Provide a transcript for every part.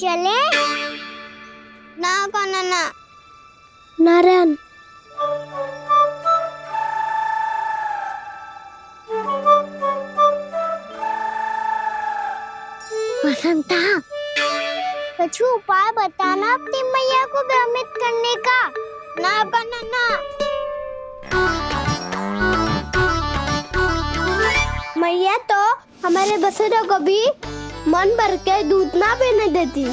चले ना काना ना नारायण बसंता कुछ उपाय बताना अपनी मैया को भ्रमित करने का। ना काना ना मैया तो हमारे बसेरों को भी मन भर के दूध ना पीने देती।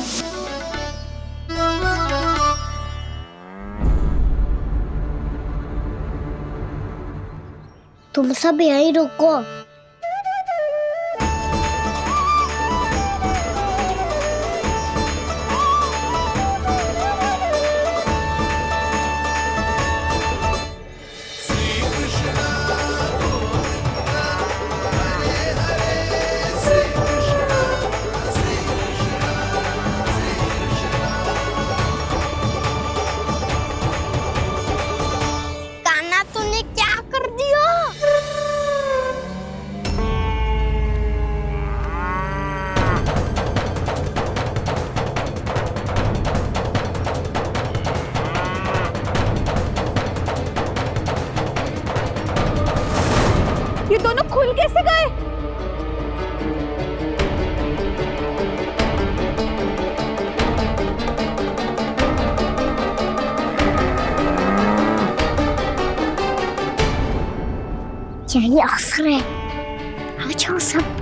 तुम सब यहीं रुको। कान्हा तूने क्या कर दिया? ये दोनों खुल कैसे गए? यही असर है। आ जाओ सब।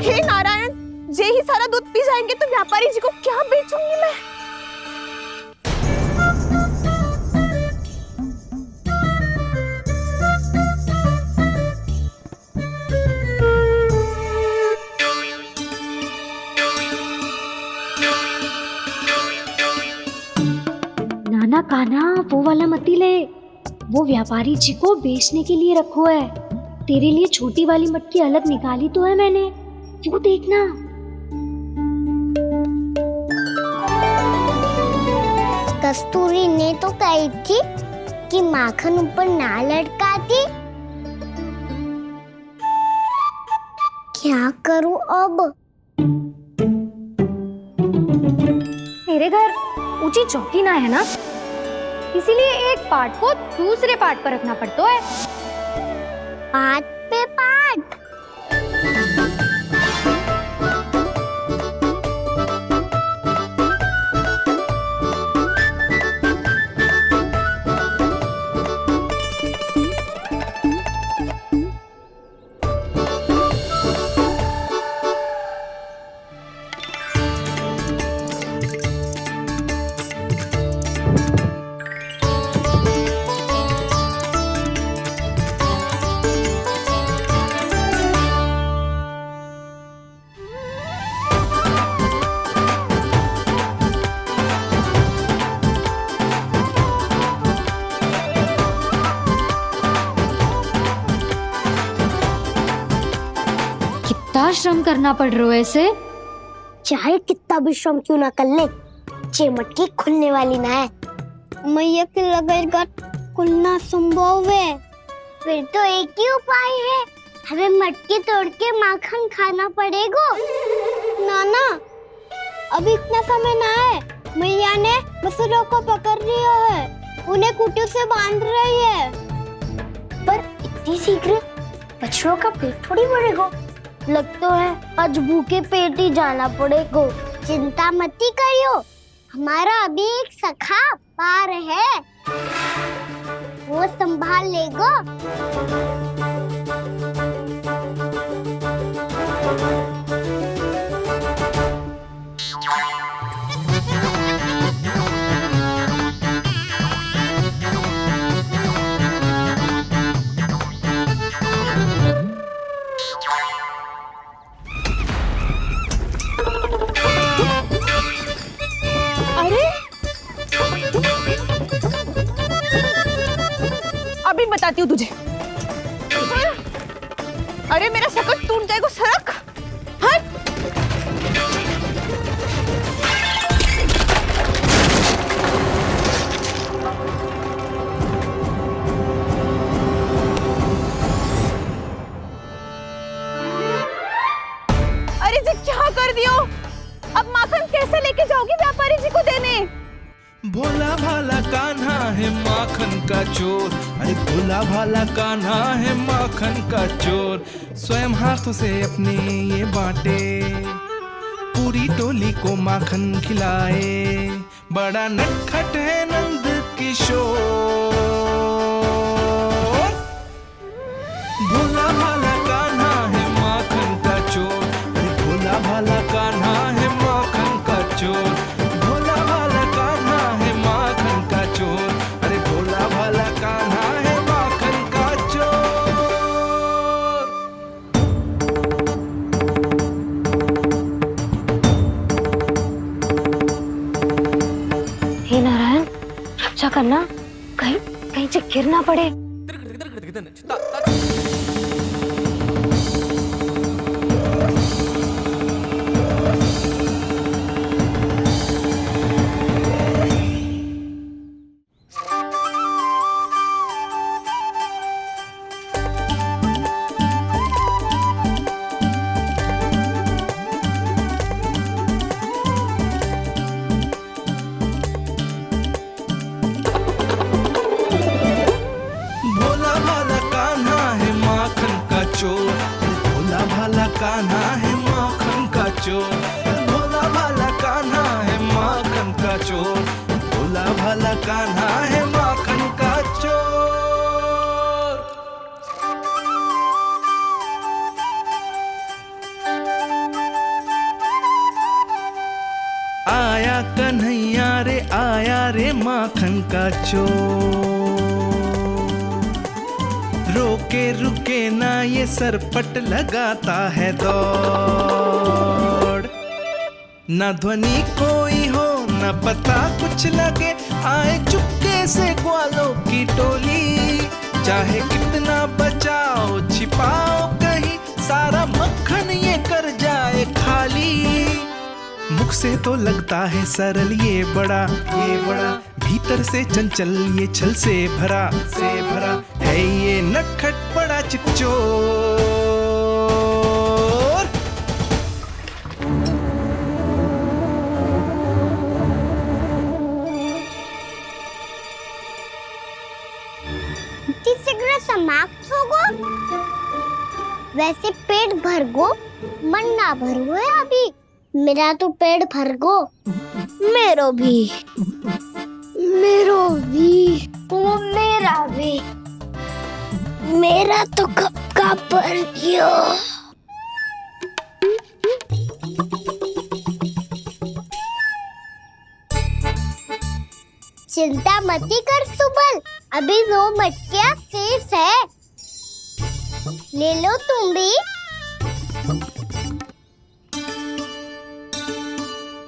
हे नारायण, जे ही सारा दूध पी जाएंगे तो व्यापारी जी को क्या बेचूंगी मैं? नाना कान्हा वो वाला मती ले, वो व्यापारी जी को बेचने के लिए रखो है। तेरे लिए छोटी वाली मटकी अलग निकाली तो है मैंने, वो देखना। कस्तूरी ने तो कही थी कि माखन ऊपर ना लटकाती। क्या करूं अब? मेरे घर ऊंची चौकी ना है ना, इसीलिए एक पार्ट को दूसरे पार्ट पर रखना पड़ता है। पाट पे पाट। कितना श्रम करना पड़ रहा है ऐसे। चाहे कितना भी श्रम क्यों ना कर ले, ये मटकी खुलने वाली ना है। मैया के लगेगा खुलना संभव है। फिर तो एक ही उपाय है, हमें मटकी तोड़ के माखन खाना पड़ेगा। नाना, अभी इतना समय ना है। मैया ने बसरों को पकड़ लिया है, उन्हें कुटियों से बांध रही है। पर इतनी शीघ्र बछड़ों का पेट थोड़ी भरेगा। लगता है आज भूखे पेट ही जाना पड़ेगा। चिंता मत करियो, हमारा अभी एक सखा पार है, वो संभाल लेगा। अभी बताती हूँ तुझे। अरे मेरा शकट टूट जाएगा, सरक हट। अरे जी क्या कर दियो, अब माखन कैसे लेके जाओगी व्यापारी जी को देने? भोला भाला कान्हा है माखन का चोर, अरे भोला भाला कान्हा है माखन का चोर। स्वयं हाथों से अपने ये बांटे, पूरी टोली को माखन खिलाए। बड़ा नटखट है नंद किशोर। भोला भाला कान्हा है माखन का चोर, अरे भोला भाला कान्हा है माखन का चोर। भोला भाला कान्हा है माखन का चोर, अरे भोला भाला कान्हा है माखन का चोर। हे नारायण, रक्षा करना, कहीं कहीं से गिर ना पड़े। भोला भाला कान्हा है माखन का चोर, भोला भाला कान्हा है माखन का चोर। भोला भाला कान्हा है माखन का चोर, भोला भाला कान्हा है माखन का चोर। आया कन्हैया रे आया रे माखन का चोर। रोके रुके ना ये सरपट लगाता है दौड़। ना ध्वनि कोई हो ना पता कुछ लगे, आए चुपके से ग्वालों की टोली। चाहे कितना बचाओ छिपाओ कहीं, सारा मक्खन ये कर जाए खाली। मुख से तो लगता है सरल ये बड़ा भीतर से चंचल ये छल से भरा है ये नटखट बड़ा चिकचोर। शीघ्र समाप्त होगो, वैसे पेट भर गो मन ना भरो है अभी। मेरा तो पेट भर गो, मेरो भी ओ मेरा भी, मेरा तो कब का भर गयो। चिंता मत कर सुबल, अभी 2 मटकियां शेष है, ले लो तुम भी।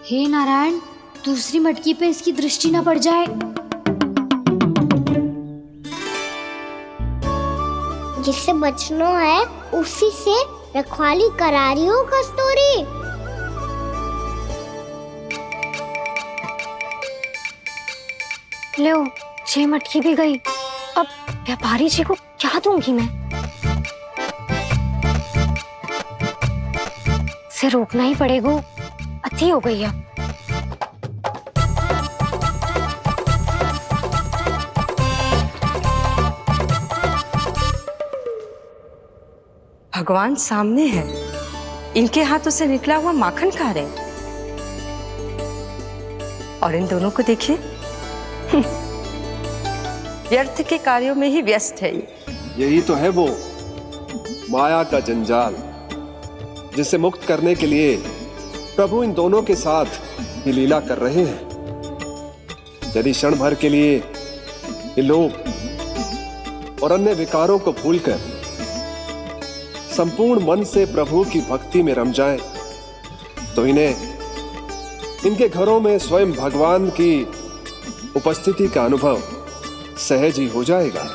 हे नारायण, दूसरी मटकी पे इसकी दृष्टि न पड़ जाए। जिससे बचना है उसी से रखवाली करा रही हो कस्तूरी। लो, 6 मटकी भी गई। अब व्यापारी जी को क्या दूंगी मैं? इसे रोकना ही पड़ेगा, अति हो गई है। भगवान सामने है, इनके हाथों से निकला हुआ माखन खा रहे। और इन दोनों को देखिए, व्यर्थ के कार्यों में ही व्यस्त है ये। यही तो है वो माया का जंजाल, जिसे मुक्त करने के लिए प्रभु इन दोनों के साथ ये लीला कर रहे हैं। यदि क्षण भर के लिए ये लोग और अन्य विकारों को भूलकर संपूर्ण मन से प्रभु की भक्ति में रम जाएं, तो इनके घरों में स्वयं भगवान की उपस्थिति का अनुभव सहज ही हो जाएगा।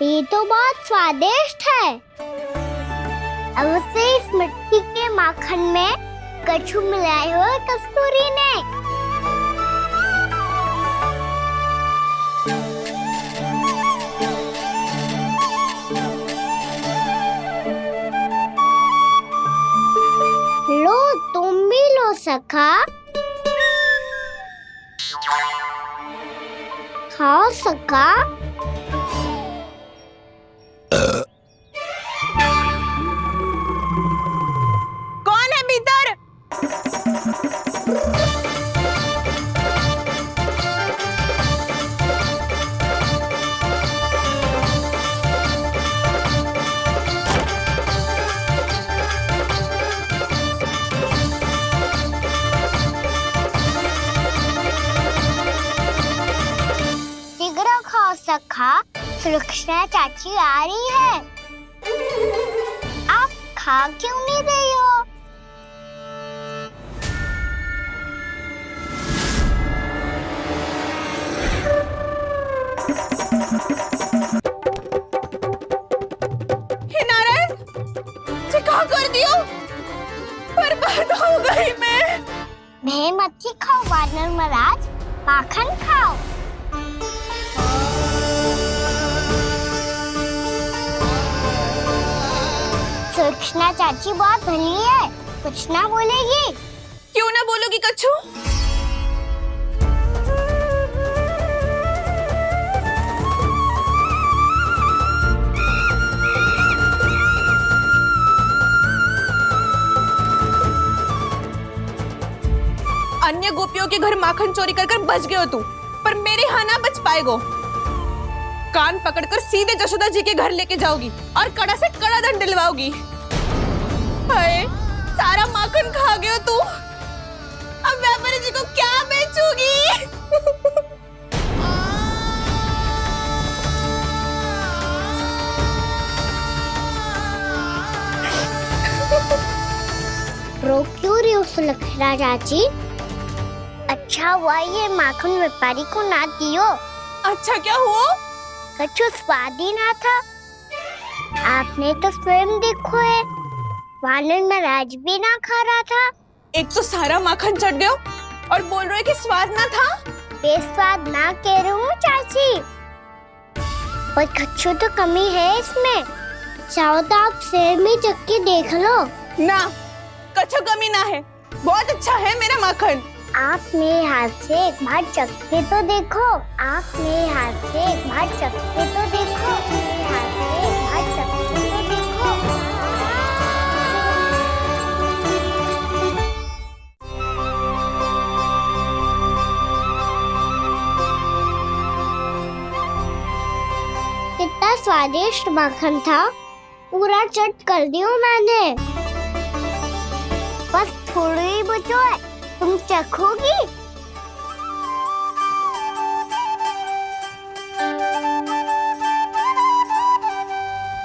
ये तो बहुत स्वादिष्ट है। अब उसे इस मिट्टी के माखन में कछु मिलाए हुए कस्तूरी ने। लो, तुम भी लो सखा। खाओ सखा। कौन है भीतर? शीघ्र खाओ सखा, सुलक्षणा चाची आ रही है। आप खा क्यों नहीं रही हो? हे नारायण, ये क्या कर दियो? बर्बाद हो गई मैं। मच्छी खाओ वानर महाराज, माखन खाओ। सुलक्षणा चाची बहुत भली है, कुछ ना बोलेगी। क्यों ना बोलोगी कच्छू? अन्य गोपियों के घर माखन चोरी कर बच गए हो तू, पर मेरे यहाँ ना बच पाएगो। कान पकड़कर सीधे जशोदा जी के घर लेके जाओगी और कड़ा से कड़ा दंड दिलवाओगी। हाय, सारा माखन खा गए हो तू। अब व्यापारी जी को क्या बेचूगी? रो क्यों रही हो सुलक्षणा चाची? अच्छा हुआ ये माखन व्यापारी को ना दियो। अच्छा क्या हुआ? कछु स्वाद ही ना था। आपने तो स्वयं देखो है, वानर महाराज भी ना खा रहा था। एक तो सारा माखन चढ़ गया और बोल रहे कि स्वाद ना था। बेस्वाद ना कह रही हूँ चाची, पर कछु तो कमी है इसमें। चाहो तो आप सेब में चख के देख लो। ना, कछु कमी ना है, बहुत अच्छा है मेरा माखन। आप मेरे हाथ से एक बार चख के तो देखो। आप मेरे हाथ से एक बार चख के तो देखो। मेरे हाथ से एक बार चख के तो देखो। कितना स्वादिष्ट माखन था, पूरा चट कर दिया मैंने। बस थोड़ी ही बचो है, तुम चखोगी?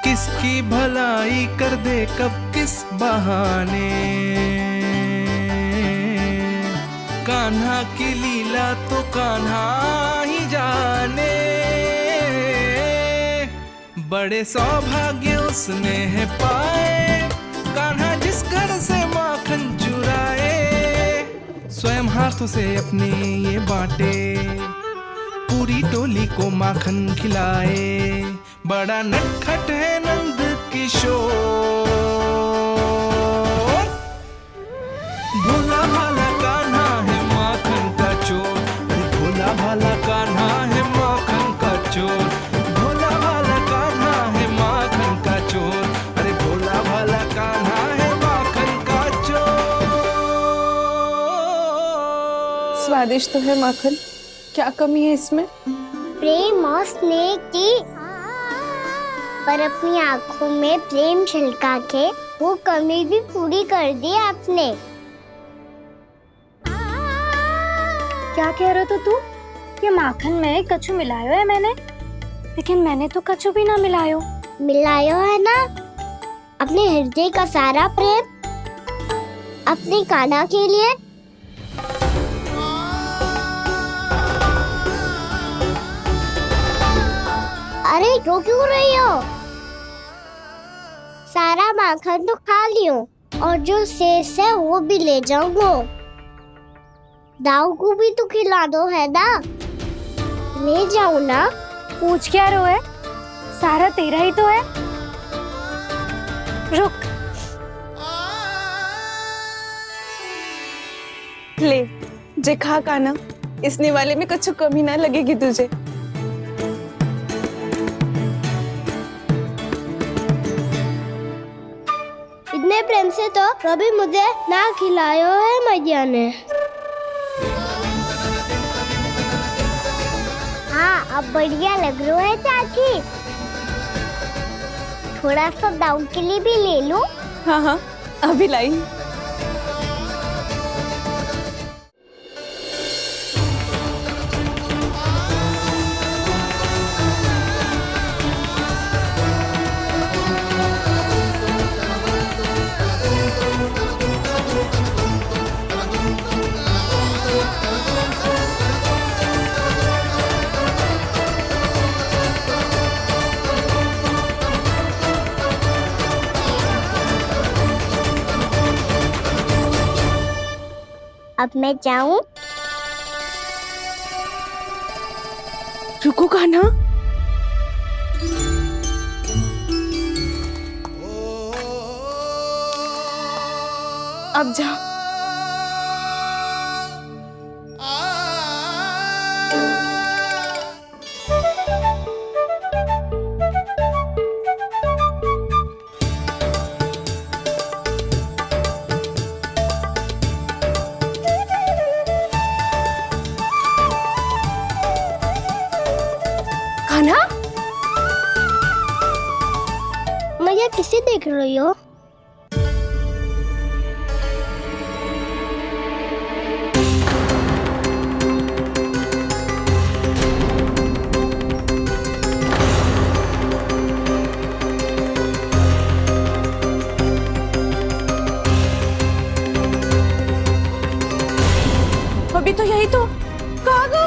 किसकी भलाई कर दे कब किस बहाने, कान्हा की लीला तो कान्हा ही जाने। बड़े सौभाग्य उसने है पाए, कान्हा जिस घर से माखन चुराए, स्वयं हाथों से अपने ये बांटे। पूरी टोली को माखन खिलाए। बड़ा नटखट है नंद किशोर, भोला भाला कान्हा है माखन का चोर। भोला भाला कान्हा है माखन का चोर, भोला भाला कान्हा है माखन का चोर। अरे भोला भाला कान्हा है माखन का चोर। स्वादिष्ट तो है माखन, क्या कमी है इसमें? प्रेम और स्नेह की, पर अपनी आंखों में प्रेम छिलका के वो कमी भी पूरी कर दी आपने। क्या कह रहे हो तू? ये माखन में कछु मिलायो है मैंने, लेकिन मैंने तो कछु भी ना मिलायो। मिलायो है ना अपने हृदय का सारा प्रेम अपनी कान्हा के लिए। अरे रो क्यों रही हो? सारा माखन तो खा लियो और जो शेष है वो भी ले जाऊंगा। दाऊ को भी तो खिला दो, है ना? ले जाऊं ना? पूछ क्या रहो है, सारा तेरा ही तो है। रुक, ले जे खा कान्हा, इसने वाले में कुछ कमी ना लगेगी तुझे। इतने प्रेम से तो कभी मुझे ना खिलायो है मैया ने। हाँ अब बढ़िया लग रहा है चाची। थोड़ा सा दाऊ के लिए भी ले लो। हाँ हाँ अभी लाई। अब मैं जाऊं? रुको कान्हा, अब जा। कान्हा, मैया किसे देख रही हो? अभी तो यही तो। कहाँ गो?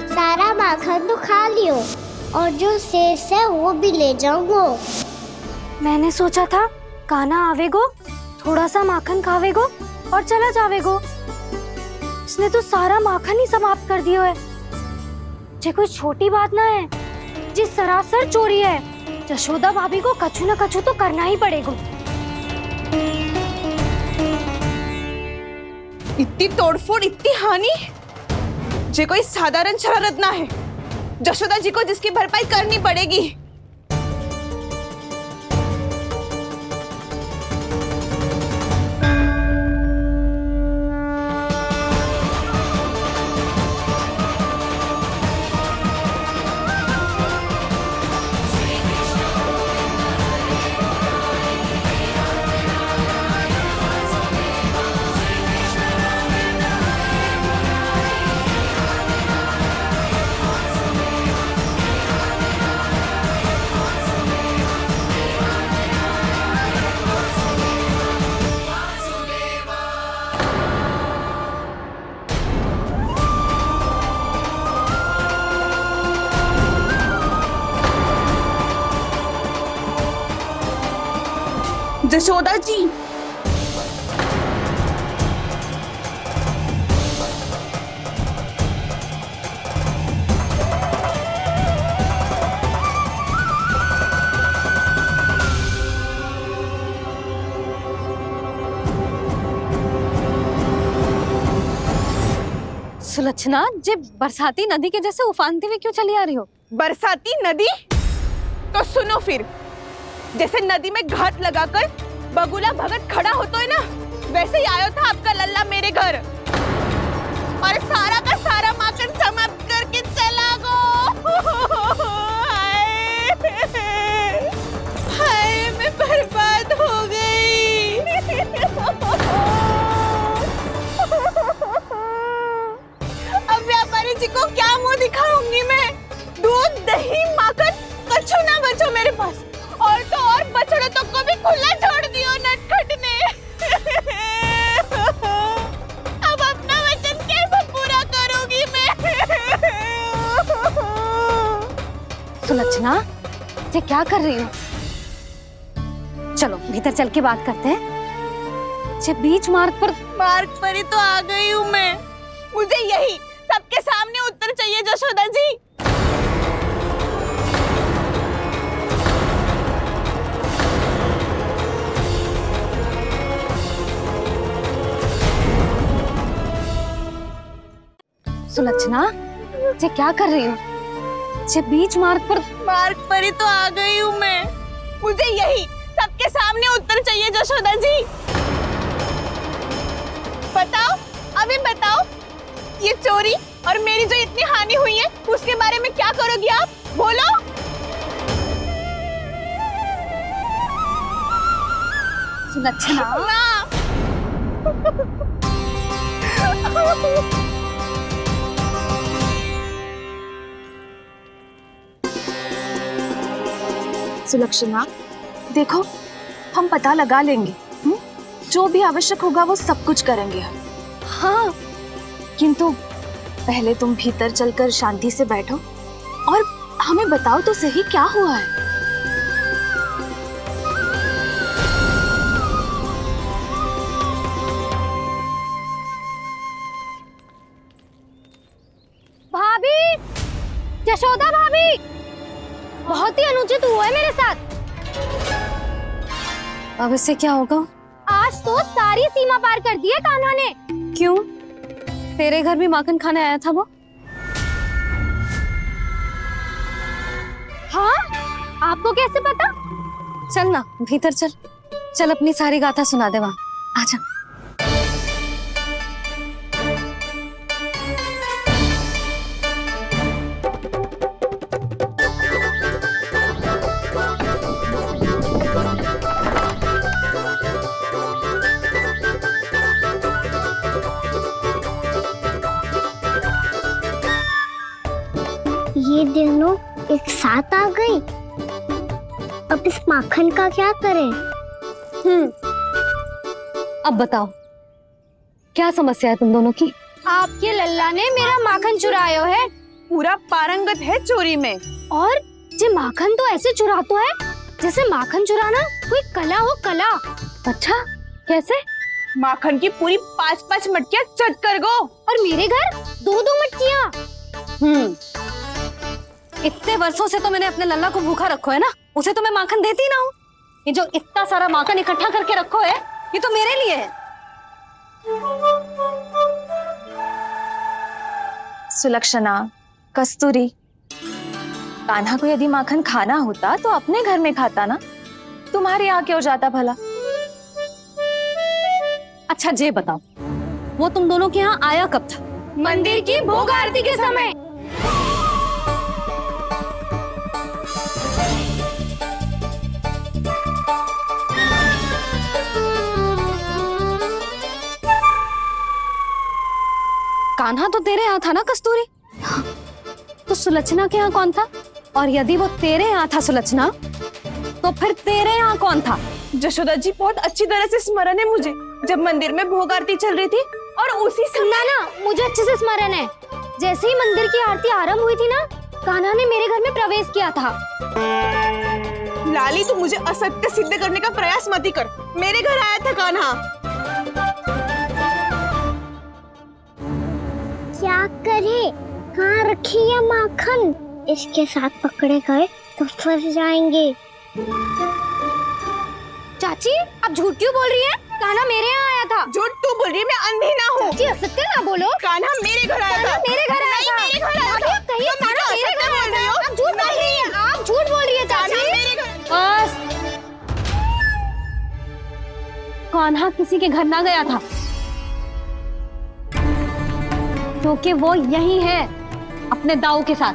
सारा माखन तो खा लियो और जो शेष है वो भी ले जाऊंगा। मैंने सोचा था कान्हा आवेगो, थोड़ा सा माखन खावेगो और चला जावेगो। इसने तो सारा माखन ही समाप्त कर दियो है। ये कोई छोटी बात ना है, जिस सरासर चोरी है। यशोदा भाभी को कछु न कछु तो करना ही पड़ेगा। इतनी तोड़फोड़, इतनी हानि, जे कोई साधारण शरारत ना है। यशोदा जी को जिसकी भरपाई करनी पड़ेगी। जशोदा जी, सुलक्षणा, जे बरसाती नदी के जैसे उफानते हुए क्यों चली आ रही हो? बरसाती नदी? तो सुनो फिर, जैसे नदी में घाट लगाकर बगुला भगत खड़ा होता है ना, वैसे ही आया था आपका लल्ला मेरे घर और सारा का सारा माखन समाप्त करके चला गो। हाय, मैं बर्बाद हो गई। अब व्यापारी जी को क्या मुंह दिखाऊंगी मैं? दूध, दही, माखन कछु ना बचो मेरे पास। और तो और बछड़े तो को भी खुला छोड़ दियो नटखट ने। अब अपना वचन कैसे पूरा करूंगी मैं? सुलक्षणा, ये क्या कर रही हो? चलो भीतर चल के बात करते हैं। ये बीच मार्ग पर ही तो आ गई हूँ मैं। मुझे यही सबके सामने उत्तर चाहिए जशोदा जी। सुलक्षणा, ये क्या कर रही हो? ये बीच मार्ग पर ही तो आ गई हूँ मैं। मुझे यही सबके सामने उत्तर चाहिए जशोदा जी। बताओ, अभी बताओ, ये चोरी और मेरी जो इतनी हानि हुई है उसके बारे में क्या करोगी आप? बोलो। सुलक्षणा, सुलक्षणा, देखो, हम पता लगा लेंगे। जो भी आवश्यक होगा वो सब कुछ करेंगे हम। हाँ, किंतु पहले तुम भीतर चलकर शांति से बैठो और हमें बताओ तो सही क्या हुआ है। भाभी, यशोदा भाभी, बहुत ही अनुचित हुआ है मेरे साथ। अब इससे क्या होगा? आज तो सारी सीमा पार कर दी है कान्हा ने। क्यों? तेरे घर भी माखन खाने आया था वो? हाँ, आपको कैसे पता? चल ना भीतर चल, चल अपनी सारी गाथा सुना दे वहाँ। आजा। ये दोनों एक साथ आ गई। अब इस माखन का क्या करें? अब बताओ, क्या समस्या है तुम दोनों की? आपके लल्ला ने मेरा माखन चुरायो है। पूरा पारंगत है चोरी में। और ये माखन तो ऐसे चुराता है जैसे माखन चुराना कोई कला हो, कला। अच्छा, कैसे? माखन की पूरी 5-5 मटकियां चट कर गो। और मेरे घर 2-2 मटकियां। इतने वर्षों से तो मैंने अपने लल्ला को भूखा रखो है ना, उसे तो मैं माखन देती ना हूँ। ये जो इतना सारा माखन इकट्ठा करके रखो है, ये तो मेरे लिए है। सुलक्षणा, कस्तूरी, कान्हा को यदि माखन खाना होता तो अपने घर में खाता ना, तुम्हारे यहाँ क्यों जाता भला? अच्छा ये बताओ, वो तुम दोनों के यहाँ आया कब था? मंदिर की भोग आरती के समय। कान्हा तो तेरे यहाँ था ना कस्तूरी? तो सुलक्षणा के यहाँ कौन था? और यदि वो तेरे यहाँ था सुलक्षणा, तो फिर तेरे यहाँ कौन था? जशोदा जी, बहुत अच्छी तरह से स्मरण है मुझे, जब मंदिर में भोग आरती चल रही थी और उसी समय ना, मुझे अच्छे से स्मरण है। जैसे ही मंदिर की आरती आरंभ हुई थी ना, कान्हा ने मेरे घर में प्रवेश किया था। लाली, तू मुझे असत्य सिद्ध करने का प्रयास मत ही कर। मेरे घर आया था कान्हा। क्या करे, कहाँ रखी है माखन? इसके साथ पकड़े गए तो फंस जाएंगे। चाची आप झूठ क्यों बोल रही हैं? कान्हा मेरे यहाँ आया था। झूठ तू बोल रही है, मैं अंधी ना हूँ। चाची असत्य ना बोलो। कान्हा मेरे घर आया था। मेरे घर आया था। मेरे घर आया था। कहिए कान्हा मेरे घर आया था। आप झूठ बोल रही हैं। आप झूठ बोल रही है चाची। बस, कान्हा किसी के घर ना गया था, क्योंकि वो यही है अपने दाऊ के साथ।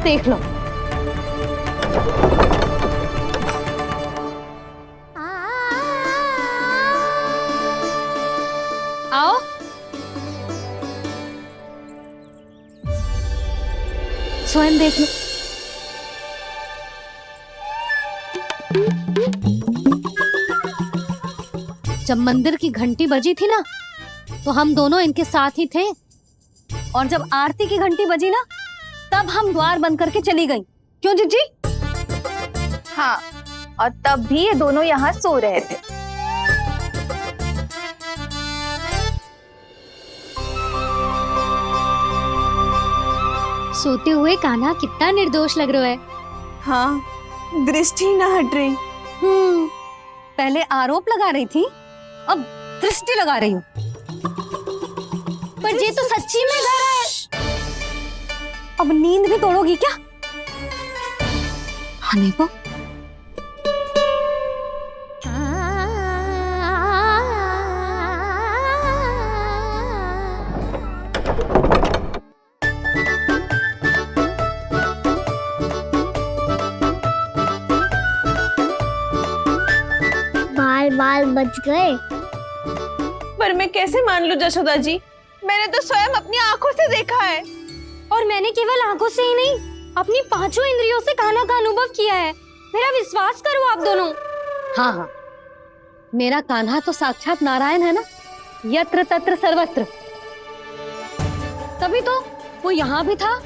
देख लो। आओ। स्वयं देख लो। जब मंदिर की घंटी बजी थी ना, तो हम दोनों इनके साथ ही थे, और जब आरती की घंटी बजी ना, तब हम द्वार बंद करके चली गई। क्यों जीजी? हाँ, और तब भी ये दोनों यहाँ सो रहे थे। सोते हुए कान्हा कितना निर्दोष लग रहा है। हाँ, दृष्टि ना हट रही। पहले आरोप लगा रही थी, अब दृष्टि लगा रही हूँ। पर ये तो सच्ची में घर है। अब नींद भी तोड़ोगी क्या? आने को। बाल बच गए। पर मैं कैसे मान लूं जशोदा जी? मैंने तो स्वयं अपनी आंखों से देखा है। और मैंने केवल आंखों से ही नहीं, अपनी पांचों इंद्रियों से कान्हा का अनुभव किया है। मेरा विश्वास करो आप दोनों। हाँ हाँ, मेरा कान्हा तो साक्षात नारायण है ना, यत्र तत्र सर्वत्र। तभी तो वो यहाँ भी था,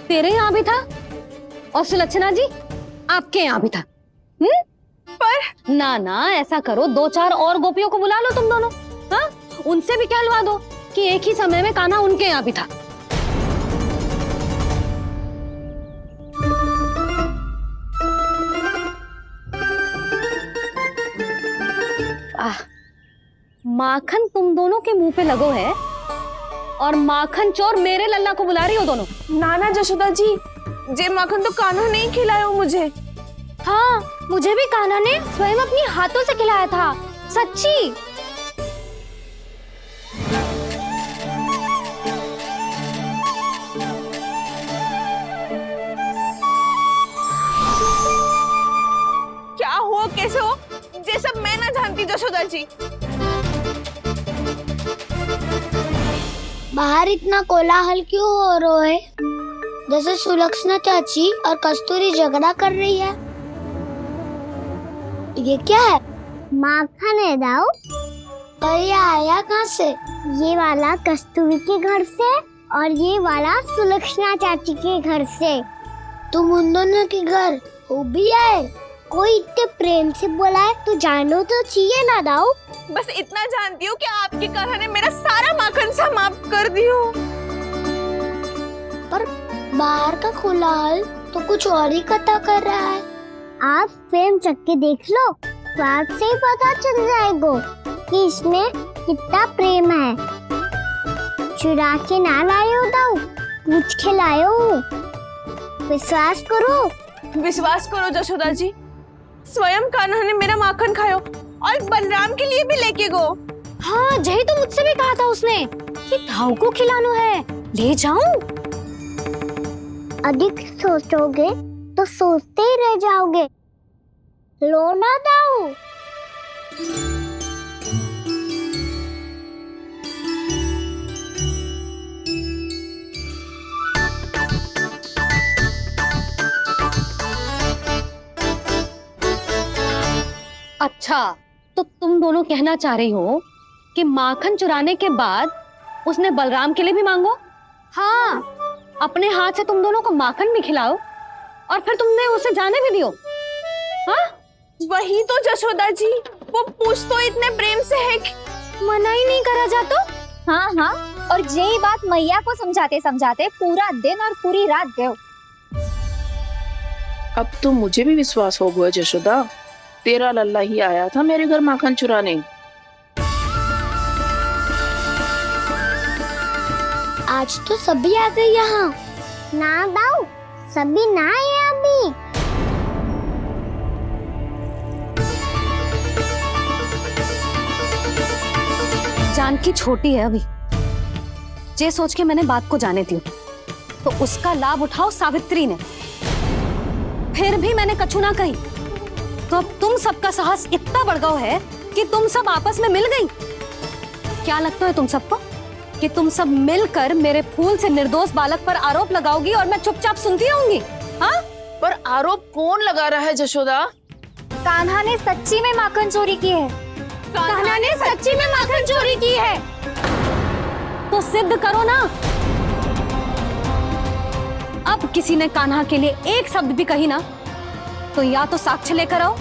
तेरे यहाँ भी था, और सुलक्षणा जी आपके यहाँ भी था। पर ना ना, ऐसा करो, 2-4 और गोपियों को बुला लो तुम दोनों। हाँ, उनसे भी कहलवा दो कि एक ही समय में कान्हा उनके यहाँ भी था। माखन तुम दोनों के मुंह पे लगो है, और माखन चोर मेरे लल्ला को बुला रही हो दोनों। नाना जशोदा जी, जे माखन तो कान्हा नहीं खिलाया मुझे। हाँ, मुझे भी कान्हा ने स्वयं अपनी हाथों से खिलाया था, सच्ची। क्या हो, कैसे हो, ये सब मैं ना जानती जशोदा जी। बाहर इतना कोलाहल क्यों हो रहा है? जैसे सुलक्षणा चाची और कस्तूरी झगड़ा कर रही है। ये क्या है? माखन है दाऊ। और ये आया कहाँ से? ये वाला कस्तूरी के घर से, और ये वाला सुलक्षणा चाची के घर से। तुम उन दोनों के घर हो भी आए? कोई इतने प्रेम से बोला है तो जानो तो चाहिए ना दाऊ। बस इतना जानती हूँ कि आपकी कान्हा ने मेरा सारा माखन समाप्त कर दियो। पर बाहर का कोलाहल तो कुछ और ही कथा कर रहा है। आप फिल्म चख के देख लो, तो आपसे ही पता चल जाएगा कि इसमें कितना प्रेम है। चुरा के ना लाए हो दाऊ, पूछ के लाए हो। विश्वास करो। विश्वास करो जशोदा जी, स्वयं कान्हा ने मेरा माखन खायो और बलराम के लिए भी लेके गो। हाँ, जही तो मुझसे भी कहा था उसने कि दाऊ को खिलाना है, ले जाऊं। अधिक सोचोगे तो सोचते ही रह जाओगे। लो ना दाऊ। अच्छा, तो तुम दोनों कहना चाह रही हो कि माखन चुराने के बाद उसने बलराम के लिए भी मांगो? हाँ, अपने हाथ से तुम दोनों को माखन भी खिलाओ और फिर तुमने उसे जाने भी दियो। हाँ, वही तो जशोदा जी, वो पूछ तो इतने प्रेम से है कि मना ही नहीं करा जाता। हाँ हाँ, और यही बात मैया को समझाते समझाते पूरा दिन और पूरी रात गयो। अब तो मुझे भी विश्वास हो गया जशोदा, तेरा लल्ला ही आया था मेरे घर माखन चुराने। आज तो सभी आ गए यहाँ। ना दाऊ, सभी ना आए अभी। जानकी छोटी है अभी, ये सोच के मैंने बात को जाने दी, तो उसका लाभ उठाओ सावित्री ने। फिर भी मैंने कछु ना कही, तो अब तुम सबका साहस इतना बढ़ गया है कि तुम सब आपस में मिल गई। क्या लगता है तुम सबको कि तुम सब मिलकर मेरे फूल से निर्दोष बालक पर आरोप लगाओगी और मैं चुपचाप सुनती रहूंगी? हाँ? पर आरोप कौन लगा रहा है जशोदा? कान्हा ने सच्ची में माखन चोरी की है। कान्हा ने सच्ची में माखन चोरी की है, तो सिद्ध करो ना। अब किसी ने कान्हा के लिए एक शब्द भी कही ना, तो या तो साक्ष्य लेकर आओ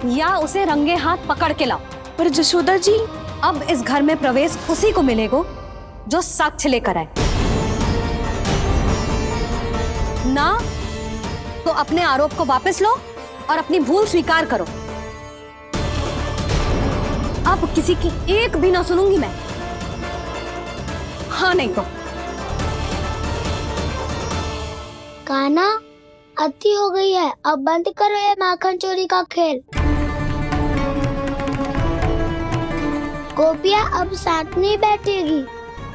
या उसे रंगे हाथ पकड़ के लाओ। पर जशोदा जी, अब इस घर में प्रवेश उसी को मिलेगा जो साक्ष्य लेकर आए। ना तो अपने आरोप को वापस लो और अपनी भूल स्वीकार करो। अब किसी की एक भी ना सुनूंगी मैं। हाँ नहीं तो कान्हा, अति हो गई है, अब बंद करो ये माखन चोरी का खेल। गोपिया अब साथ नहीं बैठेगी,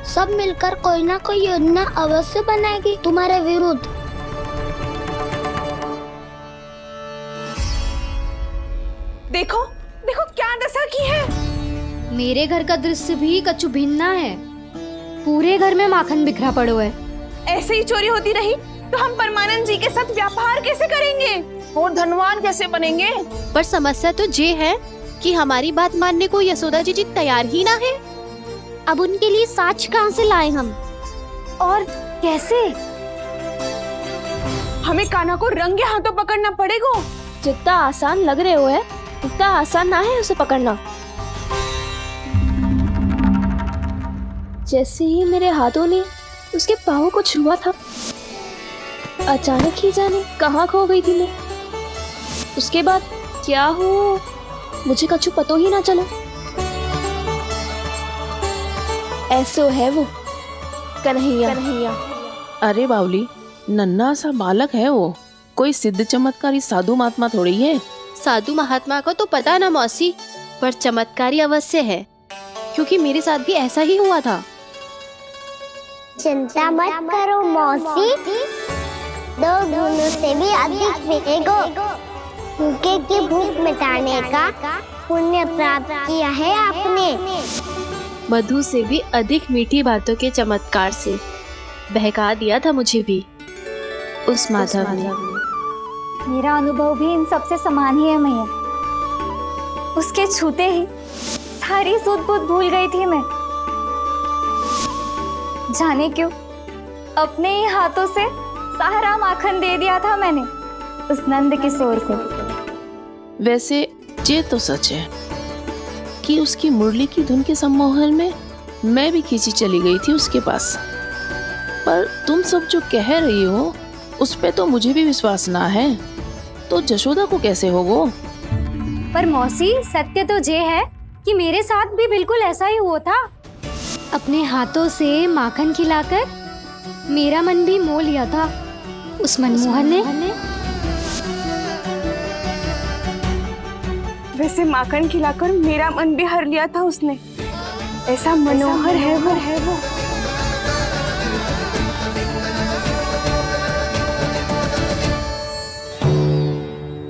सब मिलकर कोई ना कोई योजना अवश्य बनाएगी तुम्हारे विरुद्ध। देखो देखो क्या दशा की है। मेरे घर का दृश्य भी कछु भिन्न है। पूरे घर में माखन बिखरा पड़ो है। ऐसे ही चोरी होती रही तो हम परमानंद जी के साथ व्यापार कैसे करेंगे और धनवान कैसे बनेंगे? पर समस्या तो ये है कि हमारी बात मानने को यशोदा जी तैयार ही ना है। अब उनके लिए साक्ष्य कहाँ से लाएं हम? और कैसे? हमें कान्हा को रंगे हाथों पकड़ना पड़ेगा। जितना आसान लग रहे हो है, उतना आसान ना है उसे पकड़ना। जैसे ही मेरे हाथों ने उसके पाँव को छुआ था, अचानक ही जाने कहाँ खो गई थी मैं। उसके बाद क्या हो मुझे कछु पतो ही ना चला। ऐसो है वो कन्हैया। अरे बावली, नन्हा सा बालक है वो, कोई सिद्ध चमत्कारी साधु महात्मा थोड़ी है। साधु महात्मा को तो पता ना मौसी, पर चमत्कारी अवश्य है, क्योंकि मेरे साथ भी ऐसा ही हुआ था। चिंता मत करो मौसी, 2 गुणों से भी अधिक मिलेगा। भूखे की भूख मिटाने का पुण्य प्राप्त किया है आपने। मधु से भी अधिक मीठी बातों के चमत्कार से बहका दिया था मुझे भी उस माधव ने। मेरा अनुभव भी इन सबसे समान ही है मैया। उसके छूते ही सारी सूध बूध भूल गई थी मैं। जाने क्यों अपने ही हाथों से सारा माखन दे दिया था मैंने उस नंद किशोर को। वैसे ये तो सच है कि उसकी मुरली की धुन के सम्मोहन में मैं भी खींची चली गई थी उसके पास। पर तुम सब जो कह रही हो उस पे तो मुझे भी विश्वास ना है, तो जशोदा को कैसे होगो? पर मौसी, सत्य तो ये है कि मेरे साथ भी बिल्कुल ऐसा ही हुआ था। अपने हाथों से माखन खिलाकर मेरा मन भी मोह लिया था उस मनमोहन ने। वैसे माखन खिलाकर मेरा मन भी हर लिया था उसने। ऐसा मनोहर है वो।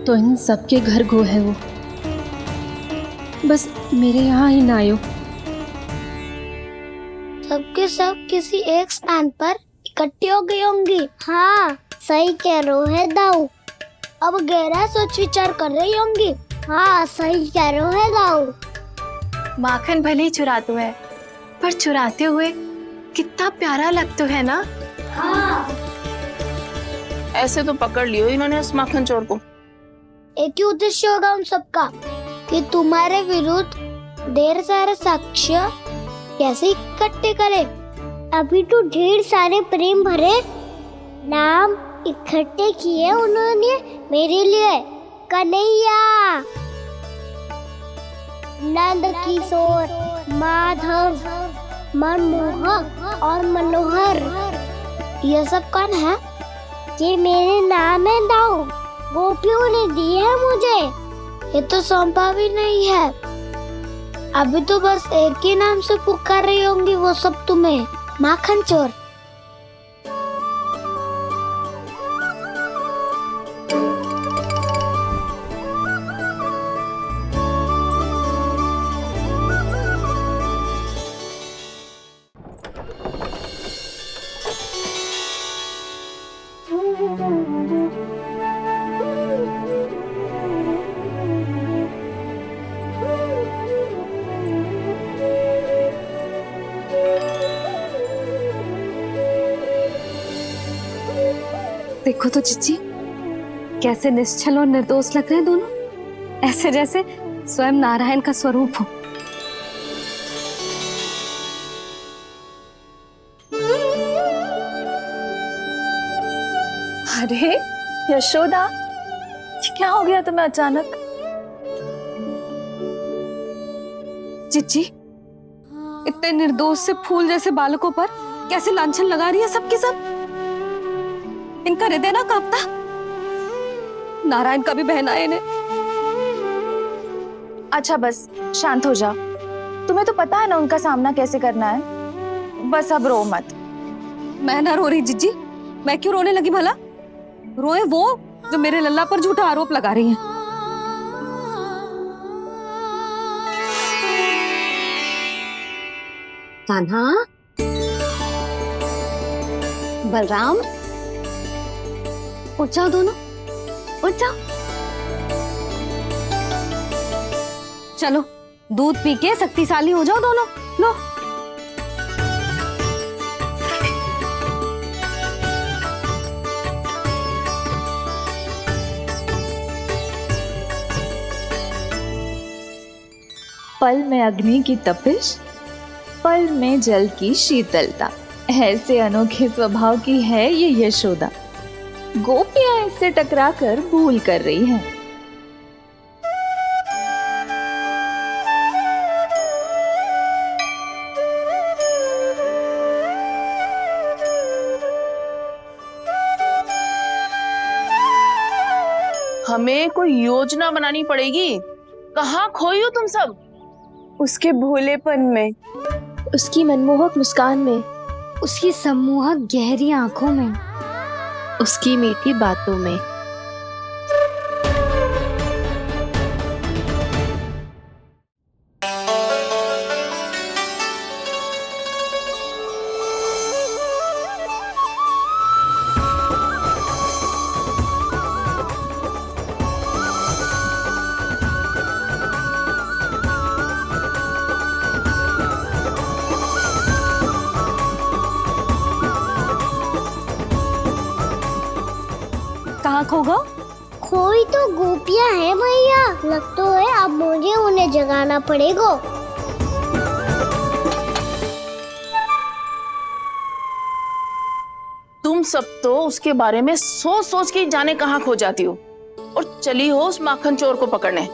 तो इन सबके घर गो है वो, बस मेरे यहाँ ही ना आयो। सबके सब किसी एक स्थान पर इकट्ठे हो गए होंगे। हाँ, सही कह रहे है दाऊ। अब गहरा सोच विचार कर रही होंगी। हाँ, सही कह रहे है दाऊ। माखन भले ही चुराते है, पर चुराते हुए कितना प्यारा लगता है ना। ऐसे तो पकड़ लियो इन्होंने उस माखन चोर को। एक ही उद्देश्य होगा उन सबका कि तुम्हारे विरुद्ध ढेर सारे साक्ष्य कैसे इकट्ठे करे। अभी तो ढेर सारे प्रेम भरे नाम इकट्ठे किए उन्होंने मेरे लिए। कन्हैया, नंद किशोर, माधव, मनमोहक और मनोहर, ये सब कौन है? ये मेरे नाम है दाऊ, गोपियों ने दी है मुझे। ये तो सौंपा भी नहीं है। अभी तो बस एक ही नाम से पुकार रही होंगी वो सब तुम्हें, माखन चोर। देखो तो चिच्ची, कैसे निश्चल और निर्दोष लग रहे हैं दोनों, ऐसे जैसे स्वयं नारायण का स्वरूप हो। अरे यशोदा, ये क्या हो गया तुम्हें अचानक? चिच्ची, इतने निर्दोष से फूल जैसे बालकों पर कैसे लांछन लगा रही है सबके सब। इनका हृदय ना कांपता? नारायण का भी बहना है इन्हें। अच्छा बस शांत हो जाओ, तुम्हें तो पता है ना उनका सामना कैसे करना है। बस अब रो मत। मैं ना रो रही जिज्जी, मैं क्यों रोने लगी भला? रोए वो जो मेरे लल्ला पर झूठा आरोप लगा रही हैं। कान्हा, बलराम, उठ जाओ दोनों, उठ जाओ। चलो दूध पी के शक्तिशाली हो जाओ दोनों। लो। पल में अग्नि की तपिश, पल में जल की शीतलता, ऐसे अनोखे स्वभाव की है ये यशोदा। गोपियां इससे टकराकर भूल कर रही हैं। हमें कोई योजना बनानी पड़ेगी। कहाँ खोई हो तुम सब? उसके भोलेपन में, उसकी मनमोहक मुस्कान में, उसकी सम्मोहक गहरी आंखों में, उसकी मीठी बातों में। कहाँ खो गो? खोई तो गोपियां हैं भैया। लगता है अब मुझे उन्हें जगाना पड़ेगा। तुम सब तो उसके बारे में सोच सोच के जाने कहाँ खो जाती हो और चली हो उस माखन चोर को पकड़ने।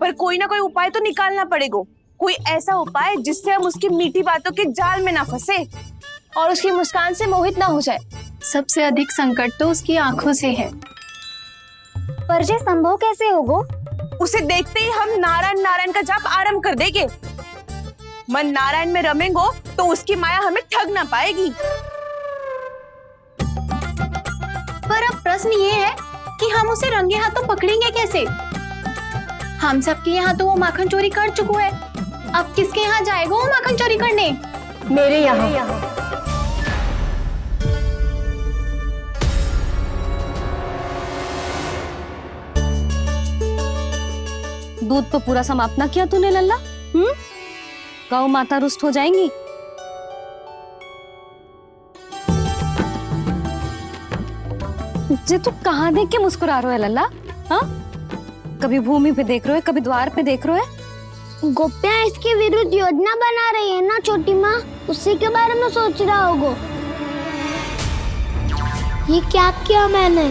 पर कोई ना कोई उपाय तो निकालना पड़ेगा। कोई ऐसा उपाय जिससे हम उसकी मीठी बातों के जाल में ना फंसे और उसकी मुस्कान से मोहित ना हो जाए। सबसे अधिक संकट तो उसकी आंखों से है। पर ये संभव कैसे होगा? उसे देखते ही हम नारायण नारायण का जाप आरंभ कर देंगे। मन नारायण में रमेंगो तो उसकी माया हमें ठग ना पाएगी। पर अब प्रश्न ये है कि हम उसे रंगे हाथों पकड़ेंगे कैसे? हम सबके यहाँ तो वो माखन चोरी कर चुका है। अब किसके यहाँ जाएगा वो माखन चोरी करने? मेरे यहाँ। दूध तो पूरा समाप्त ना किया तूने लल्ला। गौ माता रुष्ट हो जाएंगी। जे तू कहाँ देख के मुस्कुरा रहे हो है लल्ला? हाँ, कभी भूमि पे देख रहे हो, कभी द्वार पे देख रहे हो। गोपियाँ इसके विरुद्ध योजना बना रही है ना छोटी माँ, उसी के बारे में सोच रहा होगा। ये क्या किया मैंने?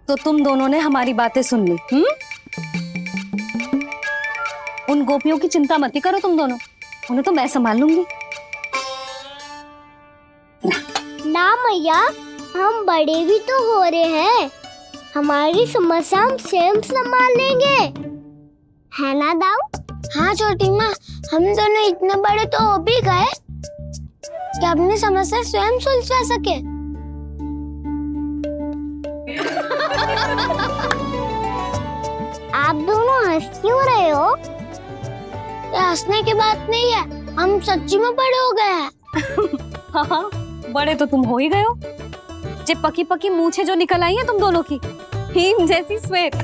तो तुम दोनों ने हमारी बातें सुन ली। उन गोपियों की चिंता मत करो तुम दोनों, उन्हें तो मैं संभाल लूंगी। ना मैया, हम बड़े भी तो हो रहे हैं, हमारी समस्या हम स्वयं संभाल लेंगे, है ना दाऊ? हाँ छोटी माँ, हम दोनों इतने बड़े तो हो भी गए कि अपनी समस्या स्वयं सुलझा सके। आप दोनों हंस क्यों रहे हो? ये हंसने की बात नहीं है, हम सच्ची में बड़े हो गए हैं। हाँ, बड़े तो तुम हो ही गए हो। जे पकी पकी मूछें जो निकल आई हैं तुम दोनों की, हिम जैसी श्वेत।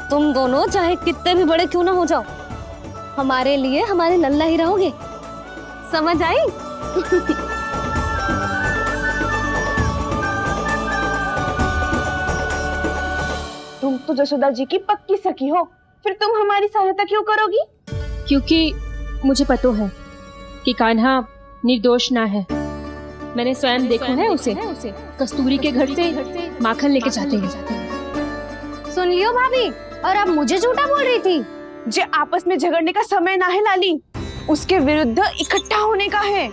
तुम दोनों चाहे कितने भी बड़े क्यों ना हो जाओ, हमारे लिए हमारे लल्ला ही रहोगे, समझ आई? तुम तो जशोदा जी की पक्की सखी हो, फिर तुम हमारी सहायता क्यों करोगी? क्योंकि मुझे पता है कि कान्हा निर्दोष ना है। मैंने स्वयं देखा है उसे कस्तूरी के घर से माखन लेके जाते हैं। सुन लियो भाभी, और अब मुझे झूठा बोल रही थी। जे आपस में झगड़ने का समय ना है लाली, उसके विरुद्ध इकट्ठा होने का है।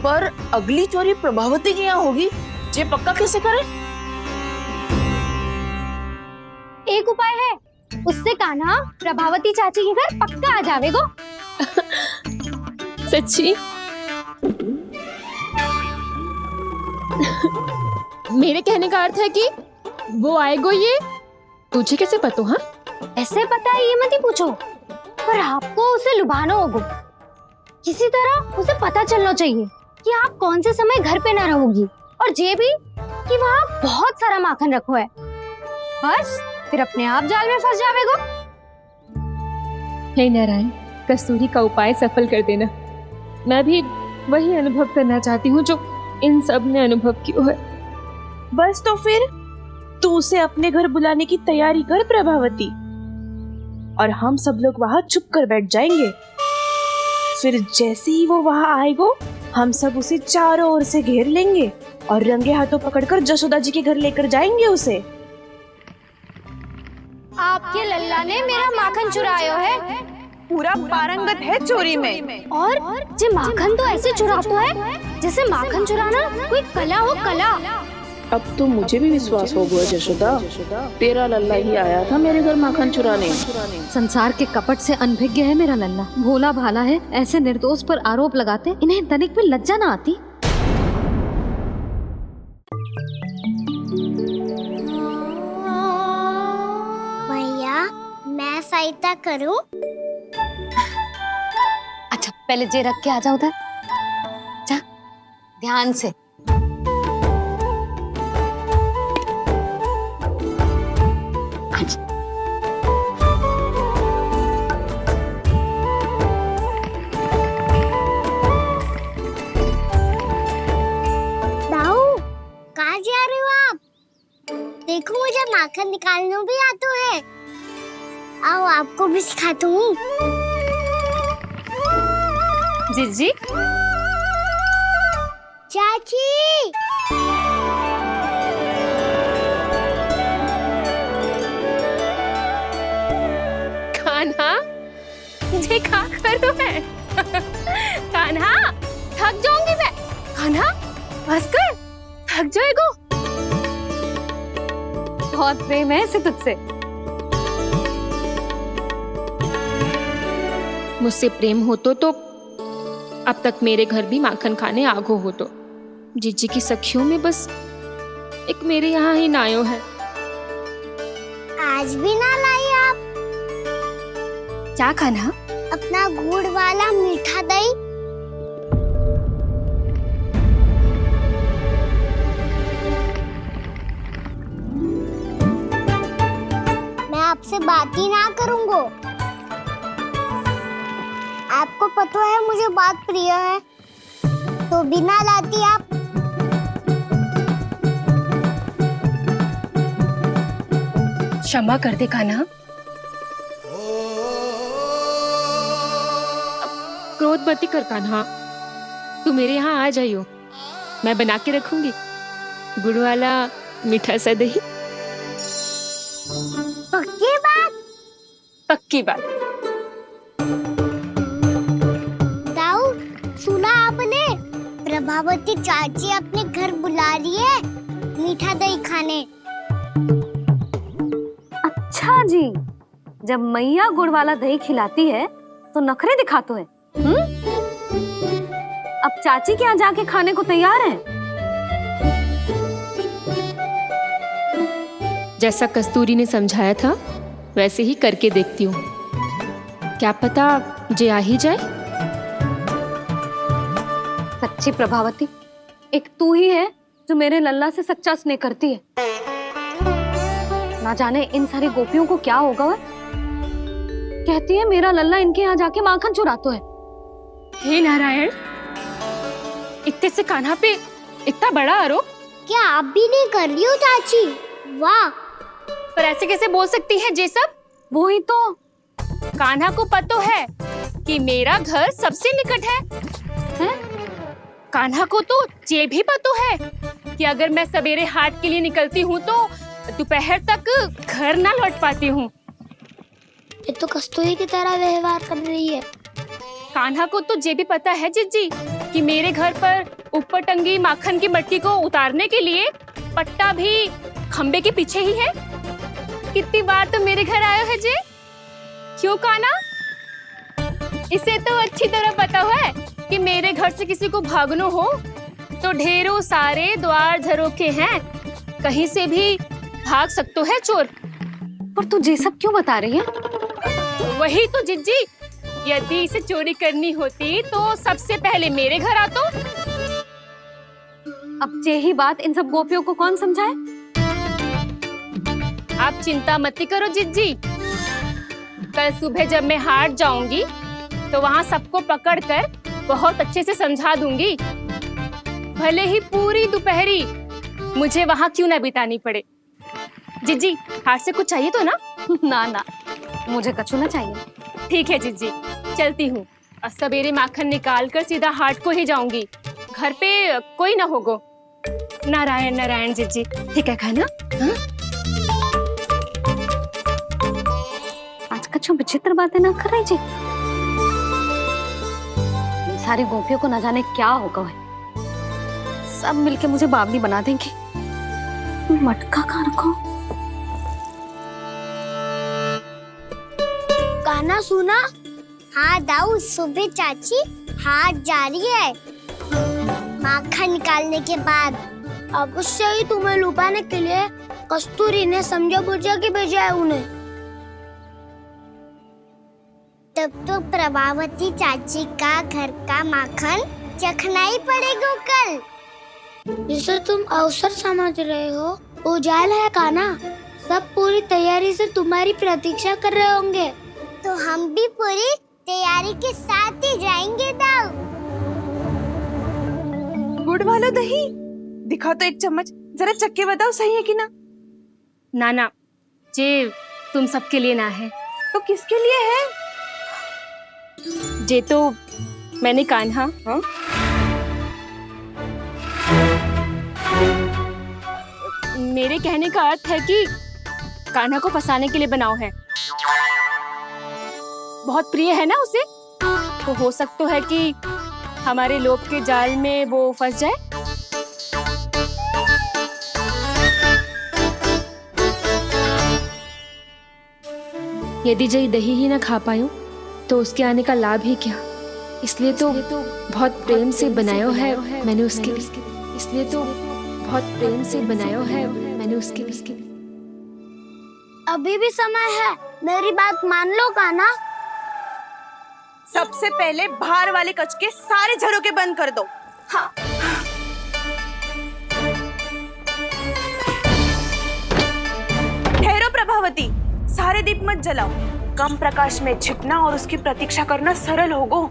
पर अगली चोरी प्रभावती की यहाँ होगी, जे पक्का कैसे करे? एक उपाय है, उससे कान्हा प्रभावती चाची के घर पक्का आ जावेगो। सच्ची? मेरे कहने का अर्थ है कि वो आएगो, ये तुझे कैसे पता? हाँ, ऐसे पता है ये मत ही पूछो, पर आपको उसे लुभाना होगा। किसी तरह उसे पता चलना चाहिए कि आप कौन से समय घर पे ना रहोगी, और ये भी कि वहाँ बहुत सारा माखन रखो है। बस फिर अपने आप जाल में फंस जावेगो। हे नारायण, कस्तूरी का उपाय सफल कर देना। मैं भी वही अनुभव करना चाहती हूँ जो इन सब ने अनुभव किया है। बस तो फिर तू उसे अपने घर बुलाने की तैयारी कर प्रभावती, और हम सब लोग वहाँ चुप कर बैठ जाएंगे। फिर जैसे ही वो वहाँ आएगो, हम सब उसे चारों ओर से घेर लेंगे और रंगे हाथों पकड़कर जशोदा जी के घर लेकर जाएंगे उसे। आपके लल्ला ने मेरा माखन चुरायो है, पूरा पारंगत है चोरी में। और जे माखन तो ऐसे चुराता है जैसे माखन चुराना कोई कला हो, कला। अब तो मुझे भी विश्वास हो गया जशोदा, तेरा लल्ला ही आया था मेरे घर माखन चुराने। संसार के कपट से अनभिज्ञ है मेरा लल्ला, भोला भाला है। ऐसे निर्दोष पर आरोप लगाते इन्हें तनिक भी लज्जा ना आती। भैया, मैं सहायता करूं? अच्छा, पहले जे रख के आ जाओ उधर, जा ध्यान से। देखो, मुझे माखन निकालना भी आता है। आओ, आपको भी सिखाता हूँ। जीजी, चाची, कान्हा, मुझे क्या करो है? कान्हा, थक जाऊंगी मैं। कान्हा, बस कर, थक जाएगो। बहुत प्रेम है इसे तुझसे। मुझसे प्रेम हो तो अब तक मेरे घर भी माखन खाने आगो हो तो। जीजी की सखियों में बस एक मेरे यहाँ ही नायो है। आज भी ना लाई आप? क्या खाना? अपना गुड़ वाला मीठा दही बात ही ना करूंगा। आपको पता है मुझे बात प्रिय है, तो बिना लाती आप। क्षमा कर दे कान्हा। क्रोध मत कर कान्हा, तू मेरे यहाँ आ जाइयो, मैं बना के रखूंगी गुड़ वाला मीठा सा दही। पक्की बात? पक्की बात। दाऊ, सुना आपने? प्रभावती चाची अपने घर बुला रही है मीठा दही खाने। अच्छा जी, जब मैया गुड़ वाला दही खिलाती है तो नखरे दिखाते हैं। अब चाची के यहाँ जाके खाने को तैयार हैं। जैसा कस्तूरी ने समझाया था वैसे ही करके देखती हूँ, क्या पता जे आ ही जाए। सच्ची प्रभावती, एक तू ही है जो मेरे लल्ला से सच्चा स्नेह करती है। ना जाने इन सारी गोपियों को क्या होगा। वह कहती है मेरा लल्ला इनके यहाँ जाके माखन चुराता है। हे नारायण, इतने से कान्हा पे इतना बड़ा आरोप। क्या आप भी नहीं कर रही हो चाची? वाह, पर ऐसे कैसे बोल सकती है जे सब? वो ही तो। कान्हा को पता है कि मेरा घर सबसे निकट है? कान्हा को तो ये भी पता है कि अगर मैं सवेरे हाट के लिए निकलती हूँ तो दोपहर तक घर ना लौट पाती हूँ। ये तो कस्तूरी की तरह व्यवहार कर रही है। कान्हा को तो ये भी पता है जीजी कि मेरे घर पर ऊपर टंगी माखन की मटकी को उतारने के लिए पट्टा भी खंबे के पीछे ही है। कितनी बार तो मेरे घर आयो है जी। क्यों कान्हा? इसे तो अच्छी तरह पता है कि मेरे घर से किसी को भागना हो तो ढेरों सारे द्वार झरोखे हैं, कहीं से भी भाग सकते है चोर। पर तू ये सब क्यों बता रही है? वही तो जिज्जी, यदि इसे चोरी करनी होती तो सबसे पहले मेरे घर आतो। अब यही बात इन सब गोपियों को कौन समझाए? आप चिंता मत करो जिज्जी, कल सुबह जब मैं हाट जाऊंगी तो वहाँ सबको पकड़कर बहुत अच्छे से समझा दूंगी, भले ही पूरी दोपहरी मुझे वहाँ क्यों ना बितानी पड़े। जिज्जी, हाट से कुछ चाहिए तो ना? ना ना, मुझे कछु ना चाहिए। ठीक है जिज्जी, चलती हूँ। और सवेरे माखन निकाल कर सीधा हाट को ही जाऊंगी, घर पे कोई ना होगो। नारायण नारायण जिज्जी, ठीक है खाना? हाँ? आज कछु विचित्र बातें ना कर रही जी। इन सारी गोपियों को न जाने क्या होगा। सब मिलके मुझे बावली बना देंगे। मटका कहाँ रखो? गाना सुना? हाँ दाऊ, सुबह चाची हाट जा रही है माखन निकालने के बाद। अवश्य ही तुम्हें लुभाने के लिए कस्तूरी ने समझा बुझा के भेजा है उन्हें। तब तो प्रभावती चाची का घर का माखन चखना ही पड़ेगा कल। जिसे तुम अवसर समझ रहे हो, उजाल है कान्हा। सब पूरी तैयारी से तुम्हारी प्रतीक्षा कर रहे होंगे। तो हम भी पूरी तैयारी के साथ ही जाएंगे दाऊ। गुड़ वाला दही दिखा तो एक चम्मच, जरा चख के बताओ सही है कि ना? ना ना, जे तुम सबके लिए ना है। तो किसके लिए है? जे तो मैंने कान्हा। हाँ? मेरे कहने का अर्थ है कि कान्हा को फंसाने के लिए बनाओ है। बहुत प्रिय है ना उसे, तो हो सकता है कि हमारे लोभ के जाल में वो फंस जाए। यदि जय दही ही ना खा पायो तो उसके आने का लाभ ही क्या। इसलिए तो बहुत प्रेम से बनाया है मैंने उसके लिए। इसलिए तो बहुत प्रेम से बनाया है मैंने उसके लिए। अभी भी समय है, मेरी बात मान लो कान्हा। सबसे पहले बाहर वाले कच के सारे झरोके बंद कर दो। हाँ। ठहरो प्रभावती, सारे दीप मत जलाओ। कम प्रकाश में छिपना और उसकी प्रतीक्षा करना सरल होगो।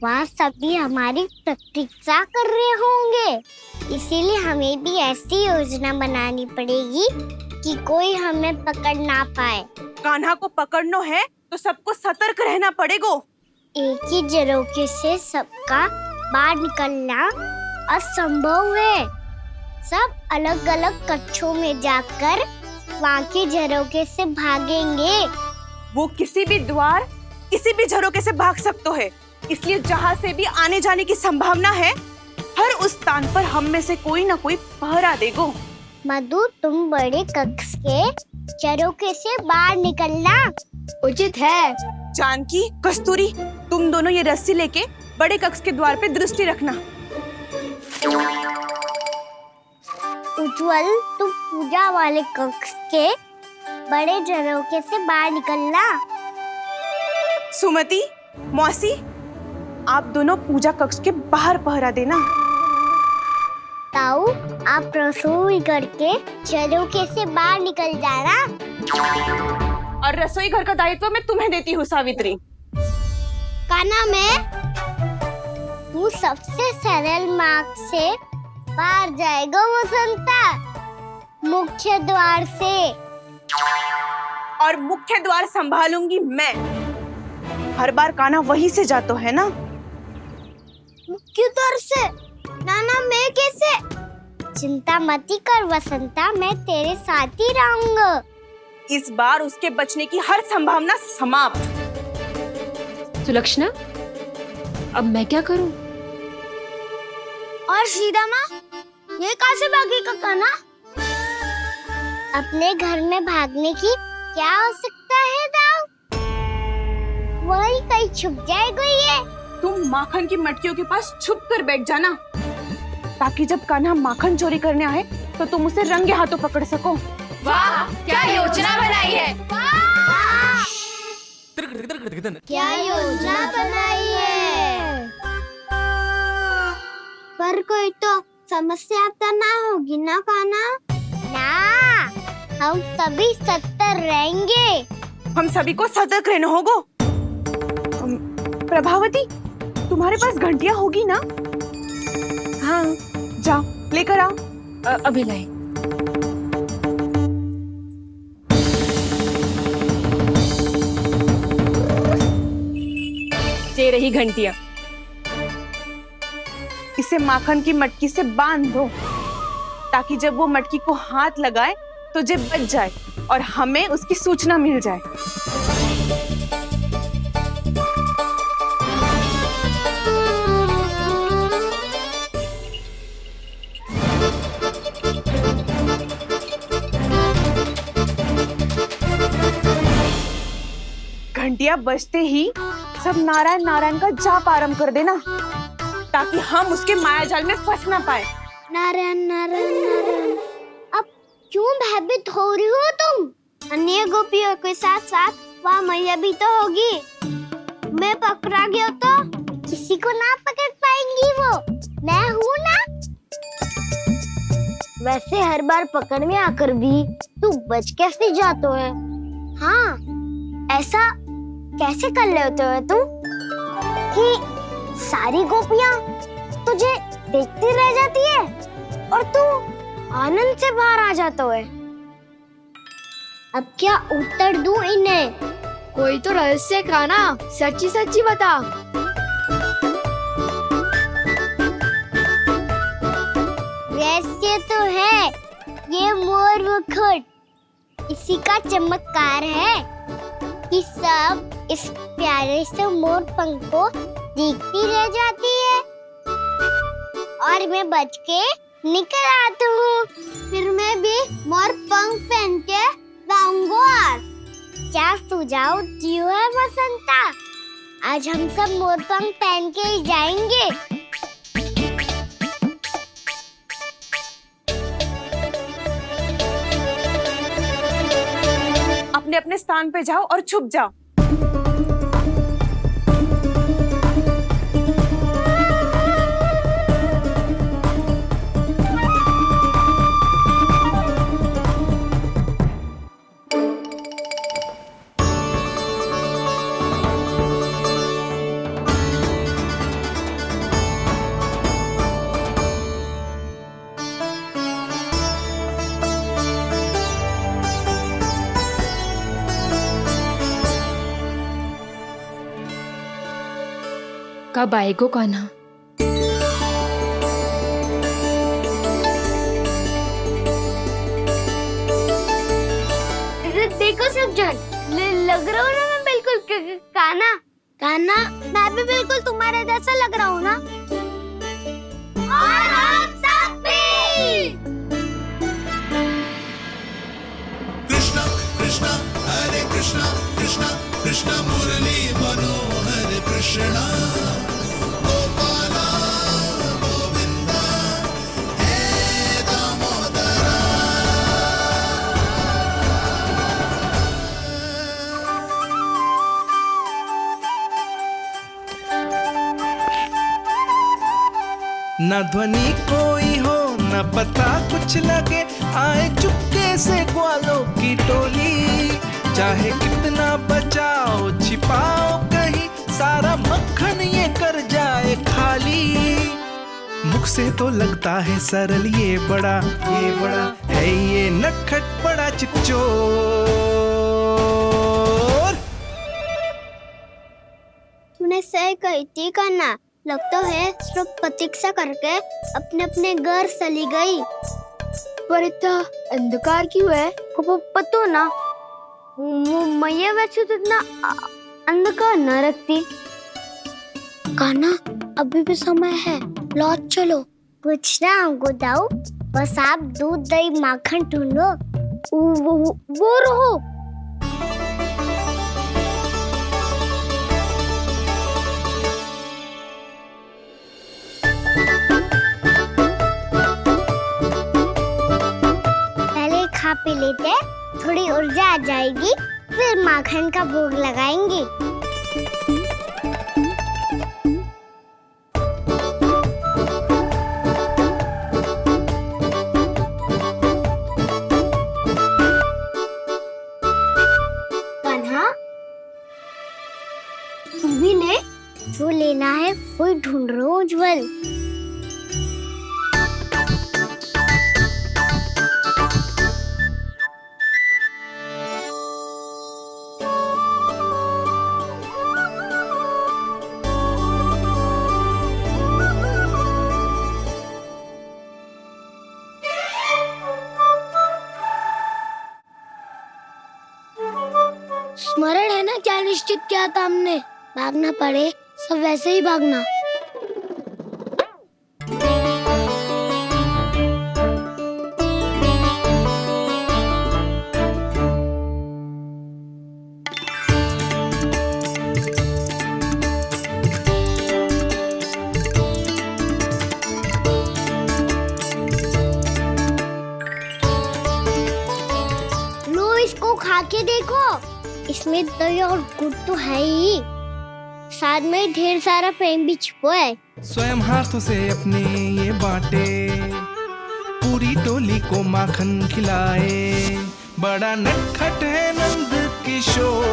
वहाँ सभी हमारी प्रतीक्षा कर रहे होंगे, इसीलिए हमें भी ऐसी योजना बनानी पड़ेगी कि कोई हमें पकड़ ना पाए। कान्हा को पकड़ना है तो सबको सतर्क रहना पड़ेगा। एक ही झरोखे से सबका बाहर निकलना असंभव है। सब अलग अलग कक्षों में जाकर वहाँ के झरोखे से भागेंगे। वो किसी भी द्वार, किसी भी झरोखे से भाग सकते है, इसलिए जहाँ से भी आने जाने की संभावना है, हर उस स्थान पर हम में से कोई ना कोई पहरा देगो। मधु, तुम बड़े कक्ष के झरोखे से बाहर निकलना उचित है। जानकी, कस्तूरी, तुम दोनों ये रस्सी लेके बड़े कक्ष के द्वार पे दृष्टि रखना। उज्जवल, तुम पूजा वाले कक्ष के बड़े झरोखे से बाहर निकलना। सुमति, मौसी, आप दोनों पूजा कक्ष के बाहर पहरा देना। ताऊ, आप रसोई करके झरोखे से बाहर निकल जाना। और रसोई घर का दायित्व मैं तुम्हें देती हूँ सावित्री। कान्हा, मैं तू सबसे सरल मार्ग से बाहर जाएगा वसंता, मुख्य द्वार से। और मुख्य द्वार संभालूंगी मैं। हर बार कान्हा वहीं से जाता है ना। मुख्य द्वार से? नाना, मैं कैसे? चिंता मत कर वसंता, मैं तेरे साथ ही रहूंगा। इस बार उसके बचने की हर संभावना समाप्त। सुलक्षणा, अब मैं क्या करूं? और सीधा माँ, ये कहाँ से भागेगा कान्हा? अपने घर में भागने की क्या हो सकता है दाऊ? वही कहीं छुप जाएगा ये। तुम माखन की मटकियों के पास छुप कर बैठ जाना, ताकि जब कान्हा माखन चोरी करने आए तो तुम उसे रंगे हाथों पकड़ सको। वाह, क्या योजना बनाई है! क्या योजना बनाई है! पर कोई तो समस्या तो ना होगी ना कान्हा? ना, हम सभी सतर्क रहेंगे। हम सभी को सतर्क रहना होगा। प्रभावती, तुम्हारे पास घंटियां होगी ना? हाँ, जाओ लेकर आओ। अभी लाई। ये रही घंटियां। इसे माखन की मटकी से बांध दो, ताकि जब वो मटकी को हाथ लगाए तो जे बच जाए और हमें उसकी सूचना मिल जाए। घंटियां बजते ही सब नारायण नारायण का जाप आरंभ कर देना, ताकि हम उसके मायाजाल में फंस ना पाए। नारायण नारायण नारायण। अब क्यों भयभीत हो रही हो तुम? अन्य गोपियों के साथ साथ वहाँ मैया भी तो होगी। मैं पकड़ा गया तो किसी को ना पकड़ पाएंगी वो, मैं हूँ ना। वैसे हर बार पकड़ में आकर भी तू बच कैसे जाता है? हाँ, ऐसा कैसे कर लेते हो तुम कि सारी गोपियाँ तुझे देखती रह जाती है और तू आनंद से बाहर आ जाता है? अब क्या उत्तर दूं इन्हें? कोई तो रहस्य कान्हा, सच्ची सच्ची बता। रहस्य तो है, ये मोर मुकुट इसी का चमत्कार है कि सब इस प्यारे से मोर पंख को देखती रह जाती है और मैं बच के निकल आता हूँ। फिर मैं भी मोर पंख पहन के गाऊंगा। क्या सुझाव दियो है वसंता? आज हम सब मोर पंख पहन के ही जाएंगे। अपने अपने स्थान पे जाओ और छुप जाओ। कब आएगो कान्हा? देखो सब जन, लग रहा हूँ ना मैं बिल्कुल कान्हा। कान्हा, मैं भी बिल्कुल तुम्हारे जैसा लग रहा हूँ ना? और हम सब भी। कृष्णा कृष्णा हरे कृष्णा कृष्णा कृष्णा मुरली मनोहर कृष्णा गोपाला गोविंदा हे दामोदरा। न ध्वनि कोई हो न पता कुछ लगे, आए चुपके से ग्वालों की टोली। चाहे कितना बचाओ छिपाओ कहीं, सारा मक्खन ये कर जाए खाली। मुख से तो लगता है सरल, ये बड़ा है ये नटखट बड़ा चिपचोर। तूने सही कही थी कान्हा, लगता है सब प्रतीक्षा करके अपने अपने घर चली गई। पर इतना अंधकार क्यों है? पतो ना, मैया वैसे तो इतना अंधकार न रखती। कान्हा, अभी भी समय है, लौट चलो। कुछ ना हमको दाऊ, बस आप दूध दही माखन ढूंढो। वो रहो। खा पी लेते, थोड़ी ऊर्जा आ जाएगी, फिर माखन का भोग लगाएंगे। कान्हा, तू भी ले, जो लेना है वो ढूंढ रहा हूँ उज्जवल। स्मरण है ना क्या निश्चित किया था हमने? भागना पड़े सब वैसे ही भागना। लो इसको खा के देखो, इसमें दही और गुड़ तो है ही, साथ में ढेर सारा प्रेम भी छिपा है। स्वयं हाथों से अपने ये बांटे, पूरी टोली को माखन खिलाए। बड़ा नटखट है नंद किशोर,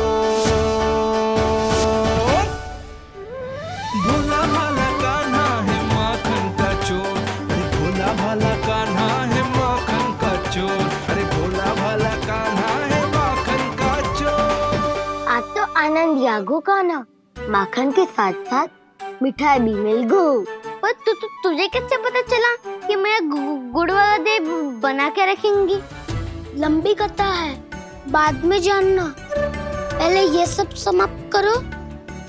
भोला भाला कान्हा है माखन का चोर। अरे भोला भाला कान्हा है माखन का चोर। अरे भोला भाला कान्हा है माखन का चोर। आज तो आनंद यागो कान्हा, माखन के साथ साथ मिठाई भी मिल गई। पर तुझे कैसे पता चला कि मैं गुड़ वाला दे बना के रखेंगी? लंबी कथा है, बाद में जानना। पहले ये सब समाप्त करो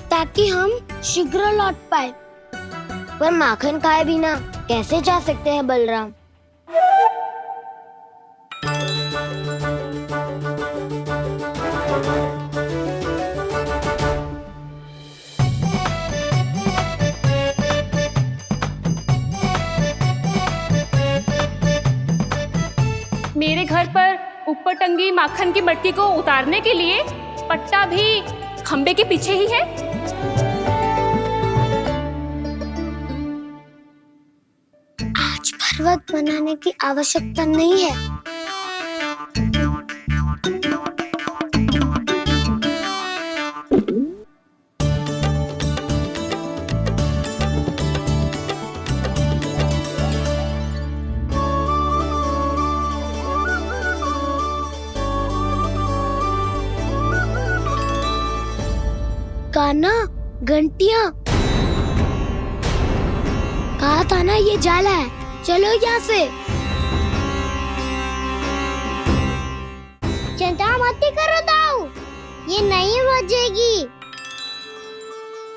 ताकि हम शीघ्र लौट पाए। पर माखन खाए बिना कैसे जा सकते हैं बलराम? मेरे घर पर ऊपर टंगी माखन की मटकी को उतारने के लिए पट्टा भी खंबे के पीछे ही है। आज पर्वत बनाने की आवश्यकता नहीं है। कान्हा, घंटियां। था ना ये जाला है, चलो यहाँ से। चिंता मत करो दाऊ, ये नहीं बजेगी।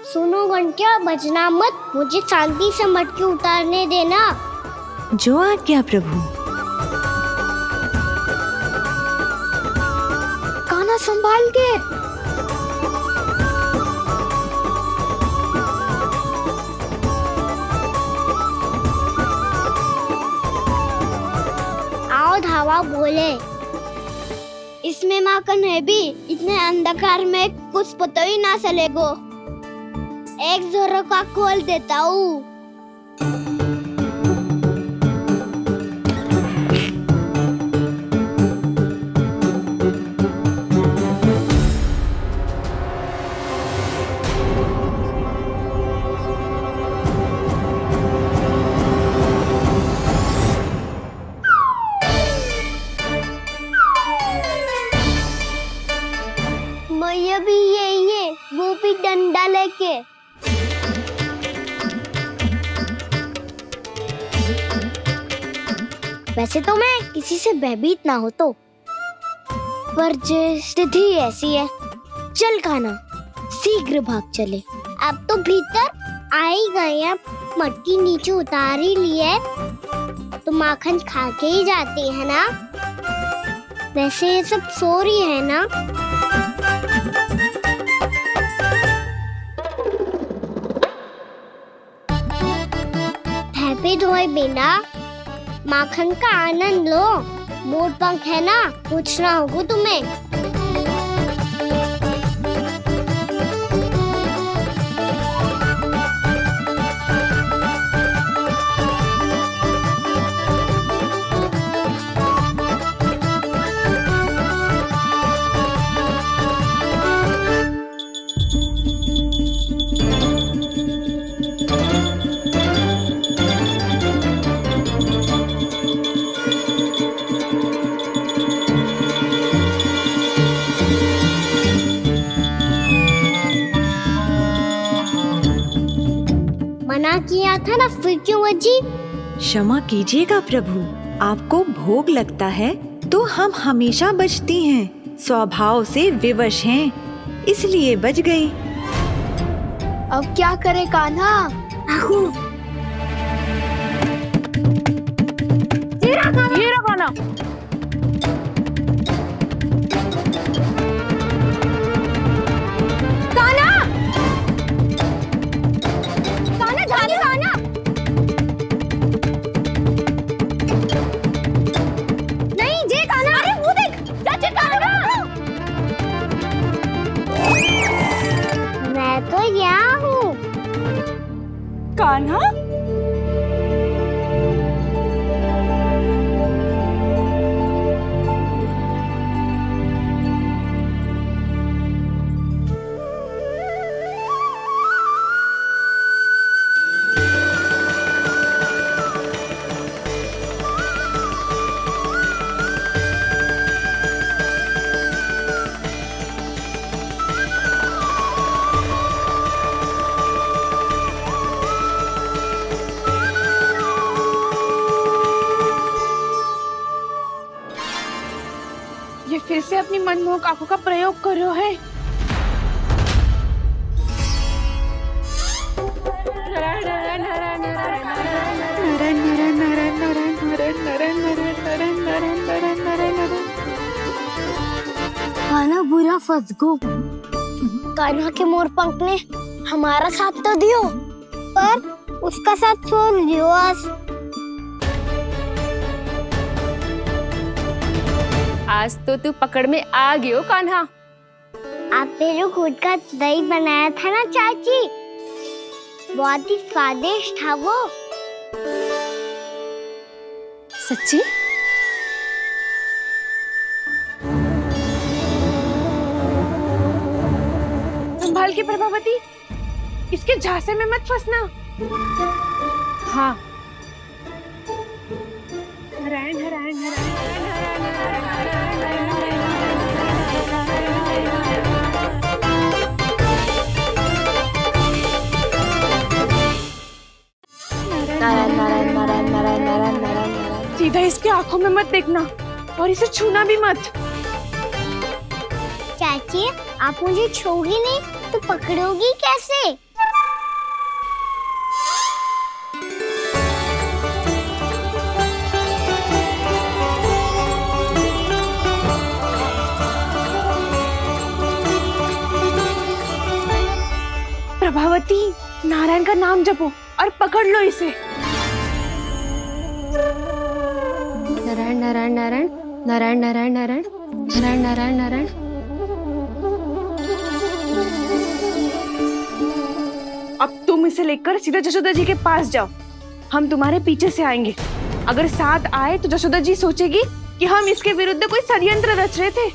सुनो घंटिया, बजना मत, मुझे शांति से मटकी उतारने देना। जो आज्ञा प्रभु। कान्हा संभाल के। आओ धावा बोले, इसमें माखन है भी, इतने अंधकार में कुछ पता ही ना चलेगो। एक जोरों का खोल देता हूँ। मैया भी यही है, वो भी डंडा लेके। वैसे तो मैं किसी से भयभीत ना हो तो, पर स्थिति ऐसी है। चल कान्हा, शीघ्र भाग चले। अब तो भीतर आ ही गए हैं, मटकी नीचे उतार ही लिए, तो माखन खा के ही जाते हैं ना। वैसे ये सब सो रही है ना। हैप्पी धोए बिना माखन का आनंद लो। मोर पंख है ना, पूछना होगा तुम्हें। मना किया था ना, फिर क्यों बजी? क्षमा कीजिएगा प्रभु, आपको भोग लगता है तो हम हमेशा बजती हैं, स्वभाव से विवश हैं, इसलिए बज गई। अब क्या करे कान्हा? ये रहा कान्हा। मैं तो यहाँ हूँ। कान्हा, ये फिर से अपनी मनमोहक आंखों का प्रयोग कर रहे है। कान्हा बुरा फंस गो। कान्हा के मोर पंख ने हमारा साथ तो दियो, पर उसका साथ छोड़ दियो। आज तो तू पकड़ में आ गयो कान्हा। आपने जो खुद का दही बनाया था ना चाची, बहुत ही स्वादिष्ट था वो। सच्ची? संभाल के प्रभावती, इसके झांसे में मत फंसना। हाँ, नारायण नारायण नारायण नारायण नारायण नारायण नारायण नारायण नारायण। सीधा इसके आंखों में मत देखना और इसे छूना भी मत। चाची, आप मुझे छोड़ोगी नहीं तो पकड़ोगी कैसे? प्रभावती, नारायण का नाम जपो और पकड़ लो इसे। नारायण नारायण नारायण नारायण नारायण नारायण नारायण नारायण नारायण। अब तुम इसे लेकर सीधा जशोदा जी के पास जाओ, हम तुम्हारे पीछे से आएंगे। अगर साथ आए तो जशोदा जी सोचेगी कि हम इसके विरुद्ध कोई षड्यंत्र रच रहे थे।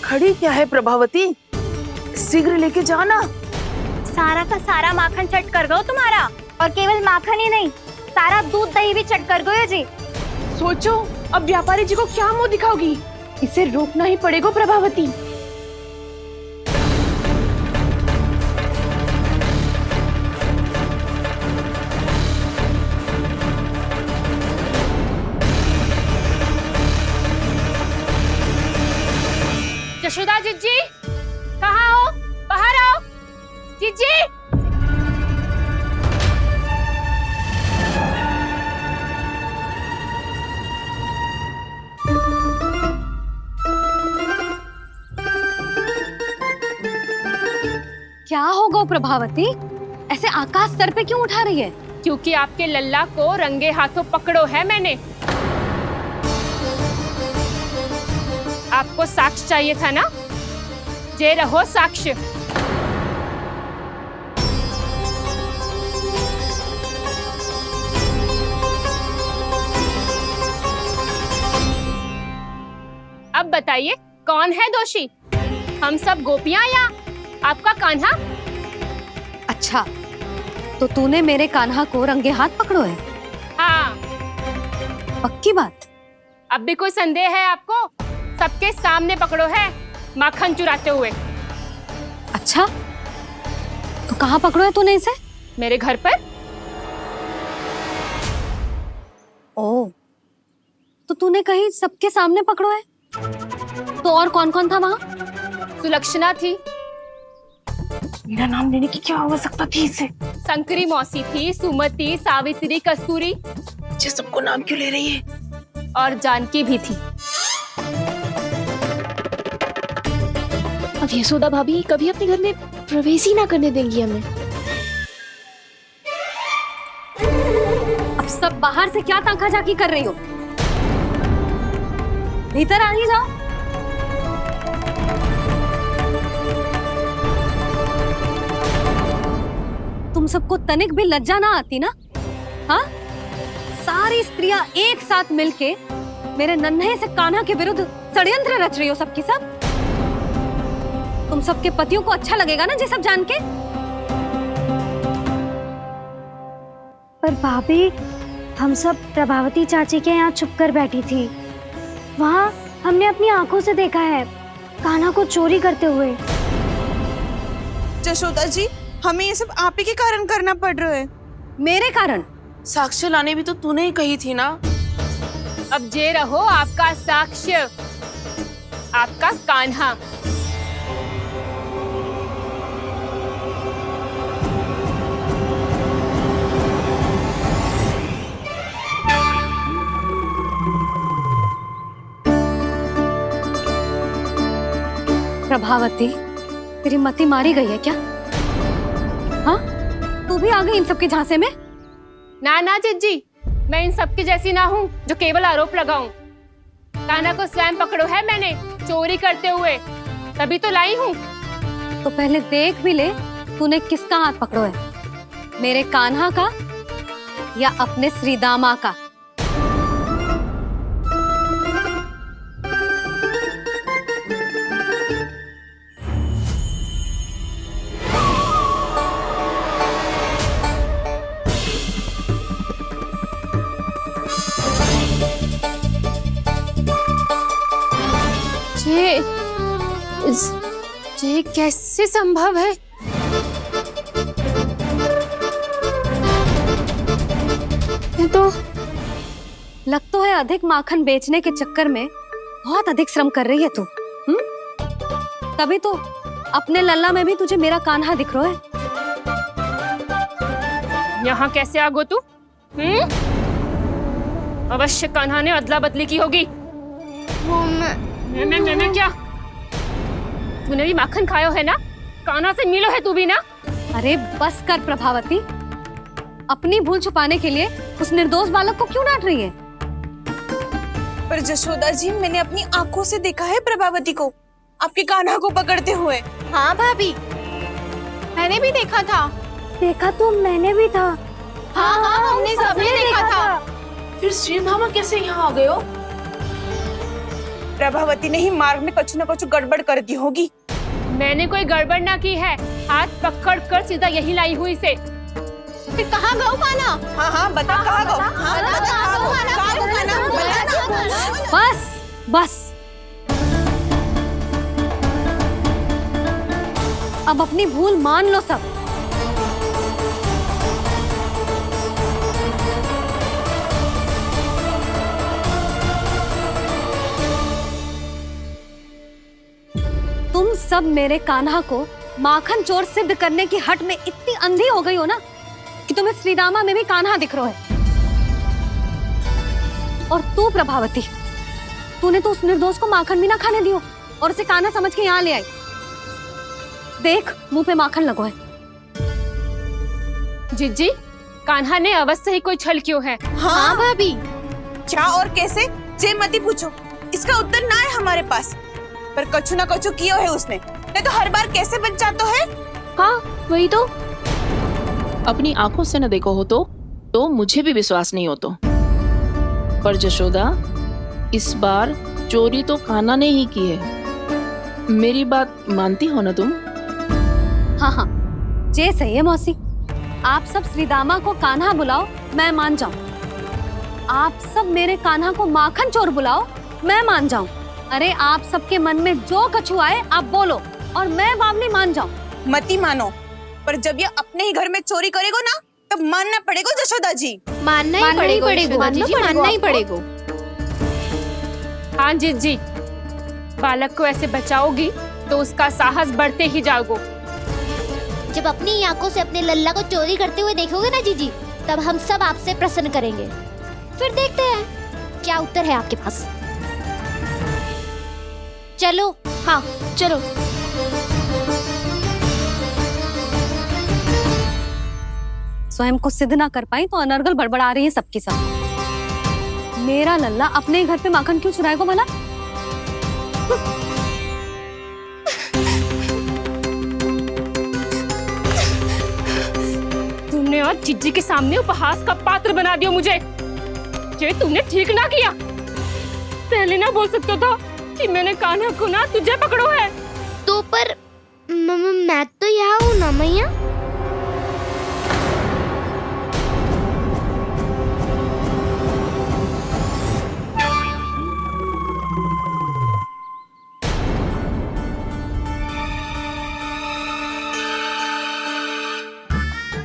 खड़ी क्या है प्रभावती, शीघ्र लेके जाओ ना। सारा का सारा माखन चट कर गयो तुम्हारा, और केवल माखन ही नहीं, सारा दूध दही भी चट कर गयो जी। सोचो अब व्यापारी जी को क्या मुंह दिखाओगी, इसे रोकना ही पड़ेगा प्रभावती। यशोदा जीजी, कहाँ हो? बाहर आओ जीजी। क्या होगा प्रभावती, ऐसे आकाश सर पे क्यों उठा रही है? क्योंकि आपके लल्ला को रंगे हाथों पकड़ो है मैंने। आपको साक्ष्य चाहिए था ना, जे रहो साक्ष्य। अब बताइए कौन है दोषी, हम सब गोपियां या आपका कान्हा? अच्छा, तो तूने मेरे कान्हा को रंगे हाथ पकड़ो है? हाँ। पक्की बात? अब भी कोई संदेह है आपको? सबके सामने पकड़ो है माखन चुराते हुए। अच्छा, तो कहाँ पकड़ो है तूने इसे? मेरे घर पर। ओ, तो तूने कहीं सबके सामने पकड़ो है? तो और कौन कौन था वहाँ? सुलक्षणा थी। मेरा नाम लेने की क्या आवश्यकता थी इसे? संकरी मौसी थी, सुमति, सावित्री, कस्तूरी। ये सबको नाम क्यों ले रही है? और जानकी भी थी। अब यशोदा भाभी कभी अपने घर में प्रवेश ही ना करने देंगी हमें। अब सब बाहर से क्या ताका झाकी कर रही हो? भीतर आ ही जाओ। तुम सबको तनिक भी लज्जा ना आती ना? हाँ, सारी स्त्रियां एक साथ मिलके मेरे नन्हे से कान्हा के विरुद्ध षड्यंत्र रच रही हो सबकी सब। तुम सबके पतियों को अच्छा लगेगा ना ये सब जान के? पर भाभी, हम सब प्रभावती चाची के यहाँ छुप कर बैठी थी। वहाँ हमने अपनी आंखों से देखा है कान्हा को चोरी करते हुए। जशोदा जी, हमें ये सब आप ही के कारण करना पड़ रहा है। मेरे कारण? साक्ष्य लाने भी तो तूने ही कही थी ना। अब जे रहो आपका साक्ष्य, आपका कान्हा। प्रभावती, तेरी मति मारी गई है क्या? हाँ, तू भी आ गई इन सबके झांसे में? ना ना जिज्जी, मैं इन सबकी जैसी ना हूँ जो केवल आरोप लगाऊं। कान्हा को स्वयं पकड़ो है मैंने चोरी करते हुए, तभी तो लाई हूँ। तो पहले देख भी ले तूने किसका हाथ पकड़ो है, मेरे कान्हा का या अपने श्रीदामा का? ये कैसे संभव है? तो लग तो है अधिक माखन बेचने के चक्कर में बहुत अधिक श्रम कर रही है तू। तभी तो अपने लल्ला में भी तुझे मेरा कान्हा दिख रहा है। यहाँ कैसे आ गो तू? अवश्य कान्हा ने अदला बदली की होगी। वो मैं क्या? तूने भी माखन खायो है ना? कान्हा से मिलो है तू भी ना? अरे बस कर प्रभावती, अपनी भूल छुपाने के लिए उस निर्दोष बालक को क्यों डांट रही है? पर जशोदा जी, मैंने अपनी आंखों से देखा है प्रभावती को आपके कान्हा को पकड़ते हुए। हाँ भाभी, मैंने भी देखा था। देखा तो मैंने भी था। हाँ हाँ, हमने सबने देखा था। फिर श्रीधामा कैसे यहाँ आ गए हो? प्रभावती ने ही मार्ग में कुछ न कुछ गड़बड़ कर दी होगी। मैंने कोई गड़बड़ ना की है, हाथ पकड़ कर सीधा यही लाई हुई से। फिर कहाँ गौ कान्हा? हाँ हाँ बता, कहाँ गौ? हाँ बता, कहाँ गौ कान्हा? बस बस, अब अपनी भूल मान लो सब। तुम सब मेरे कान्हा को माखन चोर सिद्ध करने की हट में इतनी अंधी हो गई हो ना कि तुम्हें श्रीरामा में भी कान्हा दिख रहा है। और तू प्रभावती, तूने तो उस निर्दोष को माखन भी ना खाने दियो और उसे कान्हा समझ के यहाँ ले आई। देख, मुंह पे माखन लगो है। जिज्जी, कान्हा ने अवश्य ही कोई छल क्यों है। हाँ भाभी, क्या और कैसे जे मती पूछो, इसका उत्तर ना है हमारे पास। पर कछु ना कछु किया है उसने, नहीं तो हर बार कैसे बच जाता है। हाँ वही तो, अपनी आंखों से न देखो हो तो मुझे भी विश्वास नहीं हो तो। पर जशोदा, इस बार चोरी तो कान्हा ने ही की है। मेरी बात मानती हो ना तुम? हाँ हाँ, जे सही है मौसी। आप सब श्रीदामा को कान्हा बुलाओ, मैं मान जाऊं। आप सब मेरे कान्हा को माखन चोर बुलाओ, मैं मान जाऊं। अरे आप सबके मन में जो कछु आए आप बोलो और मैं बावली मान जाऊं। मती मानो, पर जब ये अपने ही घर में चोरी करेगो ना, तब मानना पड़ेगा जशोदा जी। मानना ही पड़ेगा। हाँ जिज्जी, बालक को ऐसे बचाओगी तो उसका साहस बढ़ते ही जाओगे। जब अपनी आंखों से अपने लल्ला को चोरी करते हुए देखोगे ना जीजी, तब हम सब आपसे प्रसन्न करेंगे। फिर देखते हैं क्या उत्तर है आपके पास। चलो। हाँ चलो। स्वयं को सिद्ध ना कर पाई तो अनर्गल बड़बड़ा रही है सबकी सब। मेरा लल्ला अपने घर पे माखन क्यों चुराएगा भला? तुमने आज जिज्जी के सामने उपहास का पात्र बना दिया मुझे। ये तुमने ठीक ना किया। पहले ना बोल सकता था कि मैंने कान्हा को ना तुझे पकड़ो है। तो पर मैं तो यहाँ हूँ ना मैया।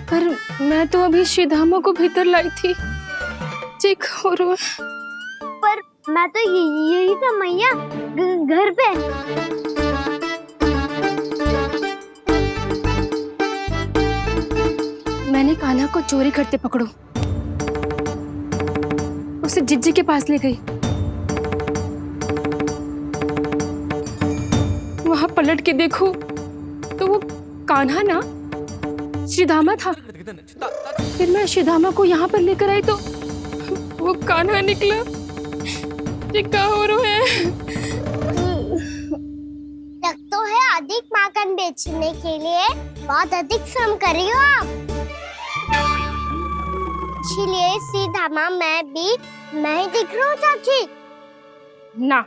पर मैं तो अभी श्रीधामा को भीतर लाई थी। चेक हो रहा है। पर मैं तो यही था मैया, घर पे। मैंने कान्हा को चोरी करते पकड़ो, उसे जिज्जी के पास ले गई। वहां पलट के देखो तो वो कान्हा ना श्रीधामा था। फिर मैं श्रीधामा को यहाँ पर लेकर आई तो वो कान्हा निकला। ये क्या हो रहा है? लग तो है अधिक माखन बेचने के लिए बहुत अधिक श्रम कर रही हो आप। इसीलिए सीधामा मैं ही दिख रहा हूँ चाची। ना,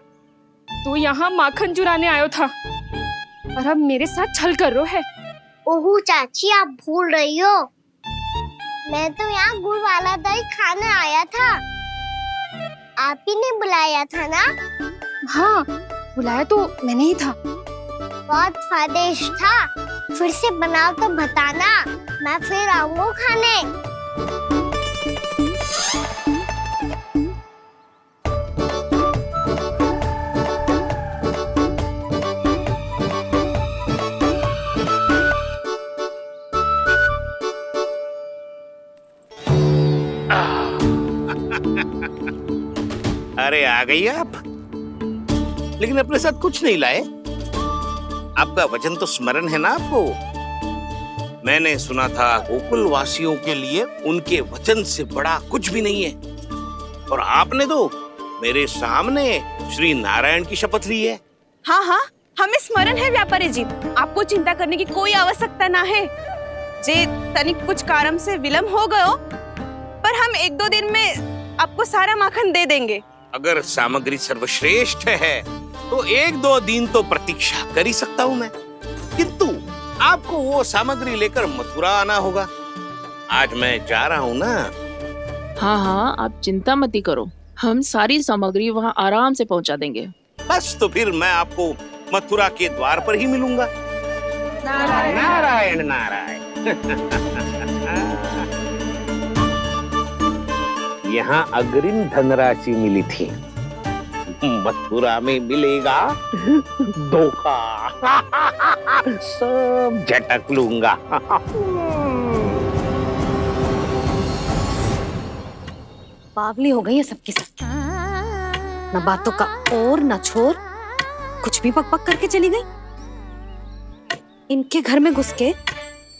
तू यहाँ माखन चुराने आयो था और अब मेरे साथ छल कर रो है। ओह चाची, आप भूल रही हो, मैं तो यहाँ गुड़ वाला दही खाने आया था। आप ही ने बुलाया था ना? हाँ, बुलाया तो मैंने ही था। बहुत स्वादिष्ट था। फिर से बनाओ तो बताना, मैं फिर आऊंगा खाने। अरे आ गई आप, लेकिन अपने साथ कुछ नहीं लाए। आपका वचन तो स्मरण है ना आपको? मैंने सुना था गोकुल वासियों के लिए उनके वचन से बड़ा कुछ भी नहीं है, और आपने तो मेरे सामने श्री नारायण की शपथ ली है। हाँ हाँ, हमें स्मरण है व्यापारी जी, आपको चिंता करने की कोई आवश्यकता ना है। जे तनिक कुछ कारण से विलंब हो गयो, पर हम 1-2 दिन में आपको सारा माखन दे देंगे। अगर सामग्री सर्वश्रेष्ठ है तो 1-2 दिन तो प्रतीक्षा कर ही सकता हूँ मैं, किंतु आपको वो सामग्री लेकर मथुरा आना होगा। आज मैं जा रहा हूँ ना। हाँ हाँ, आप चिंता मत ही करो, हम सारी सामग्री वहाँ आराम से पहुँचा देंगे। बस तो फिर मैं आपको मथुरा के द्वार पर ही मिलूंगा। नारायण नारायण। यहाँ अग्रिम धनराशि मिली थी, मथुरा में मिलेगा धोखा। सब झटक लूंगा। बावली हो गई है सबकी सब, न बातों का और न छोर, कुछ भी पक पक करके चली गई। इनके घर में घुस के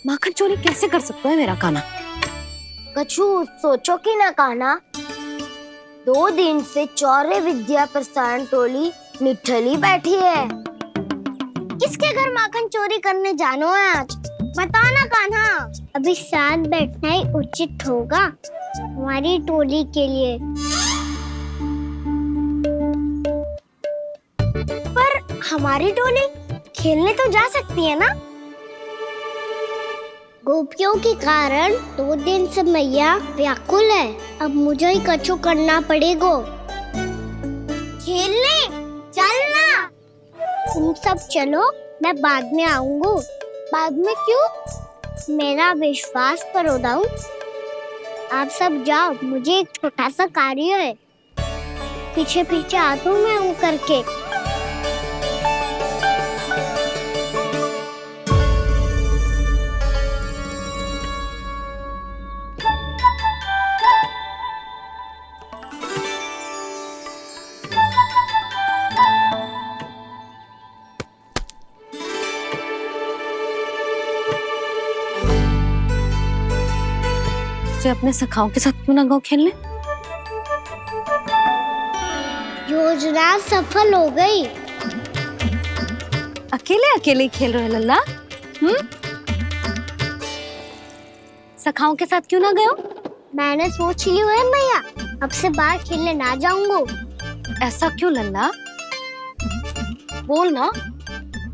माखन चोरी कैसे कर सकता है मेरा काना? कछु सोचो कि ना कान्हा, 2 दिन से चौर्य विद्या प्रसारण टोली निठली बैठी है। किसके घर माखन चोरी करने जानो है आज? बताना कान्हा। अभी साथ बैठना ही उचित होगा हमारी टोली के लिए। पर हमारी टोली खेलने तो जा सकती है ना? गोपियों के कारण 2 दिन से मैया व्याकुल है। अब मुझे ही कछु करना पड़ेगा। खेलने चलना। तुम सब चलो, मैं बाद में आऊंगा। बाद में क्यों? मेरा विश्वास करो दाऊ। आप सब जाओ, मुझे एक छोटा सा कार्य है। पीछे पीछे आता हूँ मैं हूँ करके। से अपने सखाओं के साथ क्यों ना गाँव खेलने? योजना सफल हो गई। अकेले अकेले ही खेल रहे हो लल्ला? सखाओं के साथ क्यों ना गए हो? मैंने सोच लिया है मैया, अब से बाहर खेलने ना जाऊंगा। ऐसा क्यों लल्ला? बोल ना,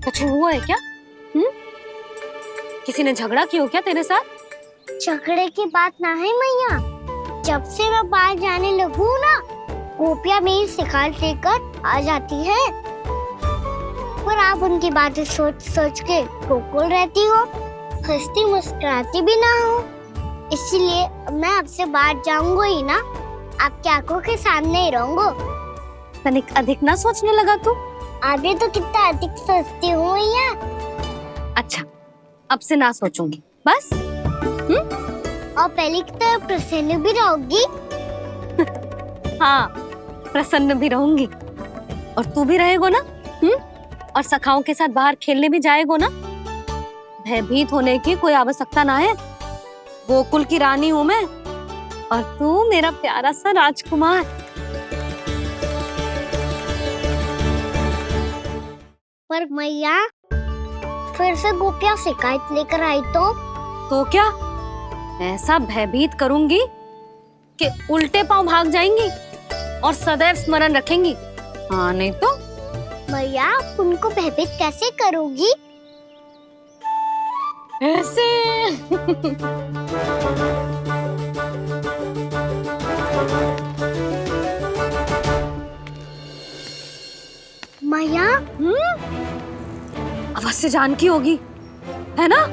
कुछ हुआ है क्या? किसी ने झगड़ा किया हो क्या तेरे साथ? झगड़े की बात ना है मैया। जब से मैं बाहर जाने लगू ना, गोपियां मेरी शिकायत लेकर आ जाती है। पर आप उनकी बातें सोच सोच के गोकुल रहती हो, हंसती मुस्कुराती भी ना हो। इसलिए मैं आपसे बाहर जाऊंगा ही ना, आपकी आंखों के सामने ही रहूंगा। तनिक अधिक ना सोचने लगा तू? आगे तो कितना अधिक सोचती हूँ मैया। अच्छा, अब से ना सोचूंगी बस। और पहले की तरह प्रसन्न भी रहोगी। हाँ, प्रसन्न भी रहूंगी। और तू भी रहेगा ना? और सखाओं के साथ बाहर खेलने भी जाएगा ना? भयभीत होने की कोई आवश्यकता ना है। गोकुल की रानी हूँ मैं, और तू मेरा प्यारा सा राजकुमार। पर मैया, फिर से गोपियां शिकायत लेकर आई तो क्या? ऐसा भयभीत करूंगी कि उल्टे पांव भाग जाएंगी और सदैव स्मरण रखेंगी। हाँ नहीं तो? मैया, तुमको भयभीत कैसे करोगी? ऐसे। मैया, अवश्य जानकी होगी, है ना?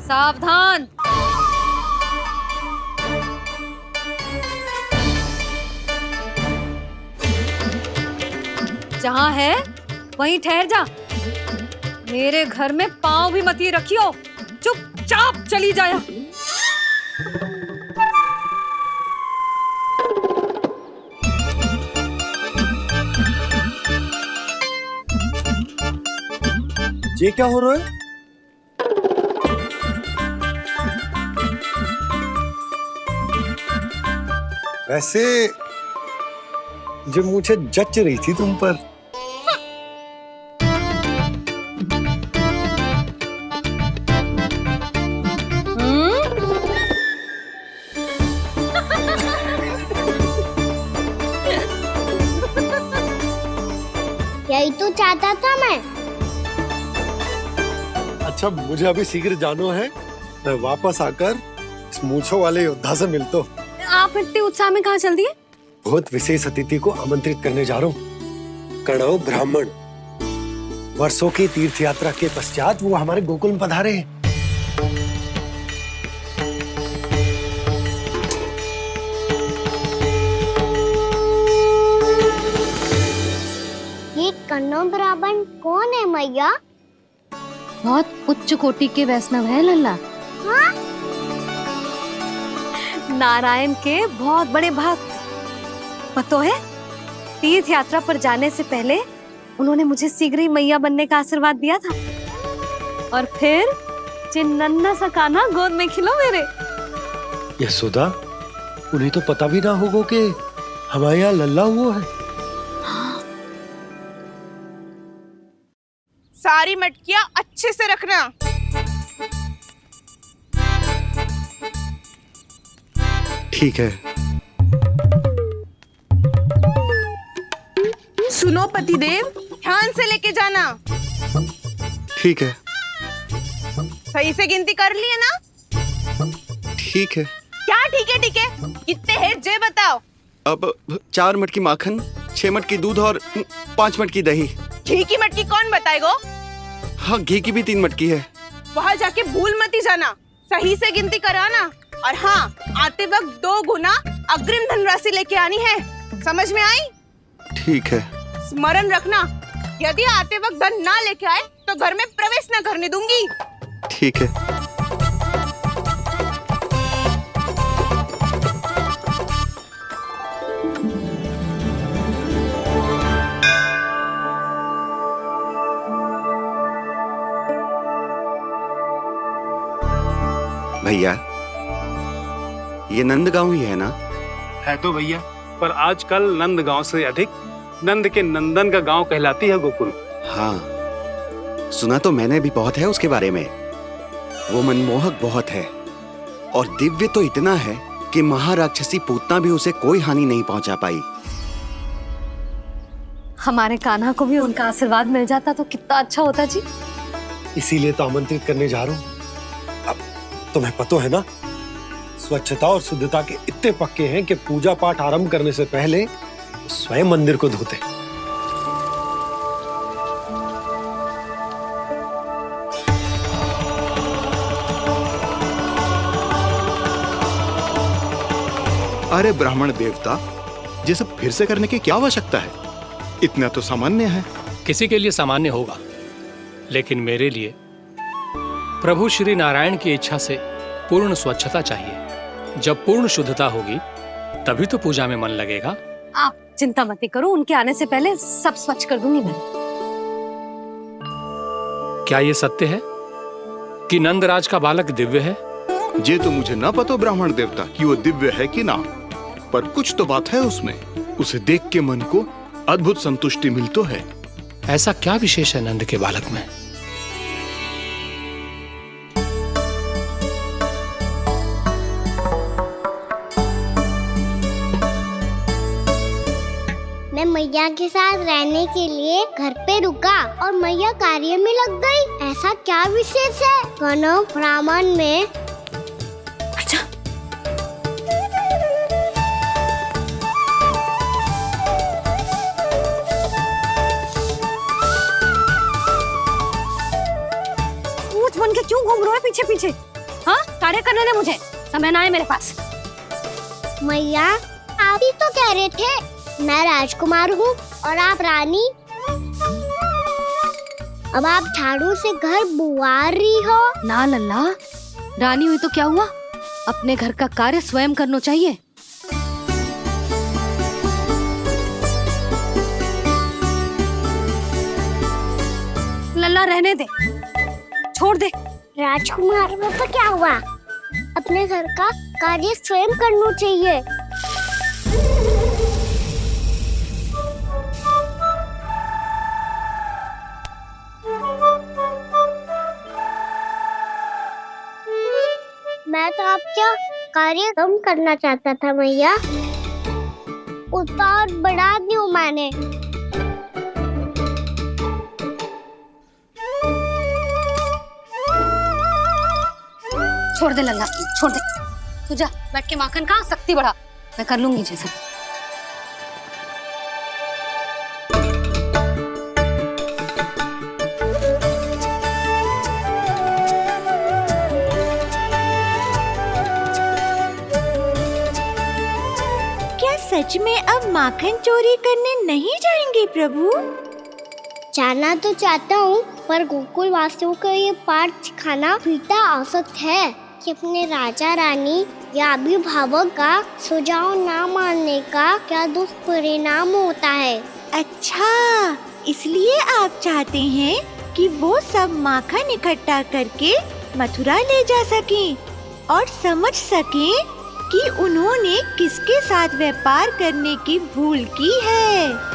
सावधान। जहाँ है वहीं ठहर जा। मेरे घर में पाँव भी मत ही रखियो, चुपचाप चली जाया। ये क्या हो रहा है? वैसे जो मुझे जच रही थी तुम पर। यही तो चाहता था मैं। अच्छा मुझे अभी शीघ्र जाना है, मैं वापस आकर इस मूंछों वाले योद्धा से मिलता हूँ। आप इतने उत्साह में कहाँ चल दिए? बहुत विशेष अतिथि को आमंत्रित करने जा रहा हूँ। कणव ब्राह्मण वर्षों की तीर्थ यात्रा के पश्चात वो हमारे गोकुल में पधारे हैं। ये कणव ब्राह्मण कौन है मैया? बहुत उच्च कोटि के वैष्णव है लल्ला। हाँ? नारायण के बहुत बड़े भक्त। पता है, तीर्थ यात्रा पर जाने से पहले उन्होंने मुझे शीघ्र ही मैया बनने का आशीर्वाद दिया था। और फिर चिन्नन्ना सा कान्हा गोद में खिलो मेरे। यशोदा, उन्हें तो पता भी ना होगा कि हमारे यहाँ लल्ला हुआ है। सारी मटकियां अच्छे से रखना। ठीक है। सुनो पतिदेव, ध्यान से लेके जाना। ठीक है। सही से गिनती कर लिए ना? ठीक है। क्या ठीक है ठीक है? कितने हैं जे बताओ। अब 4 मटकी माखन, 6 मटकी दूध और 5 मटकी दही। घी की मटकी कौन बताएगा? हाँ, घी की भी 3 मटकी है। वहाँ जाके भूल मत ही जाना, सही से गिनती कराना। और हाँ, आते वक्त 2 गुना अग्रिम धनराशि लेके आनी है। समझ में आई? ठीक है। स्मरण रखना, यदि आते वक्त धन ना लेके आए तो घर में प्रवेश ना करने दूंगी। ठीक है। भैया, ये नंदगांव ही है ना? है तो भैया, पर आजकल नंदगांव से अधिक नंद के नंदन का गांव कहलाती है गोकुल। हाँ, सुना तो मैंने भी बहुत है उसके बारे में। वो मनमोहक बहुत है और दिव्य तो इतना है कि महाराक्षसी पूतना भी उसे कोई हानि नहीं पहुंचा पाई। हमारे कान्हा को भी उनका आशीर्वाद मिल जाता तो कितना अच्छा होता जी। इसीलिए तो आमंत्रित करने जा रहा हूँ। अब तुम्हें पता है ना, स्वच्छता और शुद्धता के इतने पक्के हैं कि पूजा पाठ आरंभ करने से पहले स्वयं मंदिर को धोते। अरे ब्राह्मण देवता, ये सब फिर से करने की क्या आवश्यकता है? इतना तो सामान्य है। किसी के लिए सामान्य होगा, लेकिन मेरे लिए प्रभु श्री नारायण की इच्छा से पूर्ण स्वच्छता चाहिए। जब पूर्ण शुद्धता होगी तभी तो पूजा में मन लगेगा। आप चिंता मत करो, उनके आने से पहले सब स्वच्छ कर दूंगी मैं। क्या ये सत्य है कि नंदराज का बालक दिव्य है? ये तो मुझे ना पता ब्राह्मण देवता कि वो दिव्य है कि ना, पर कुछ तो बात है उसमें। उसे देख के मन को अद्भुत संतुष्टि मिलती है। ऐसा क्या विशेष है नंद के बालक में? मैं मैया के साथ रहने के लिए घर पे रुका और मैया कार्य में लग गई। ऐसा क्या विशेष है कणव ब्राह्मण में? अच्छा, ऊंट बन के क्यों घूम रहा है पीछे पीछे? हाँ, कार्य करने दे मुझे, समय ना है मेरे पास। मैया, आप ही तो कह रहे थे मैं राजकुमार हूँ और आप रानी। अब आप झाड़ू से घर बुआ रही हो। ना लल्ला, रानी हुई तो क्या हुआ, अपने घर का कार्य स्वयं करना चाहिए। लल्ला रहने दे, छोड़ दे। राजकुमार में तो क्या हुआ? अपने घर का कार्य स्वयं करना चाहिए। मैं तो आपका कार्य कम करना चाहता था भैया, उतना और बढ़ा दिया मैंने। छोड़ दे लल्ला, छोड़ दे। तू जा बैठ के माखन खा, शक्ति बढ़ा। मैं कर लूंगी जैसे। क्या सच में अब माखन चोरी करने नहीं जाएंगे प्रभु? जाना तो चाहता हूँ, पर गोकुल वासियों को ये पाठ सिखाना पिता आवश्यक है कि अपने राजा रानी या अभिभावक का सुझाव ना मानने का क्या दुष्परिणाम होता है। अच्छा, इसलिए आप चाहते हैं कि वो सब माखन इकट्ठा करके मथुरा ले जा सकें और समझ सकें कि उन्होंने किसके साथ व्यापार करने की भूल की है।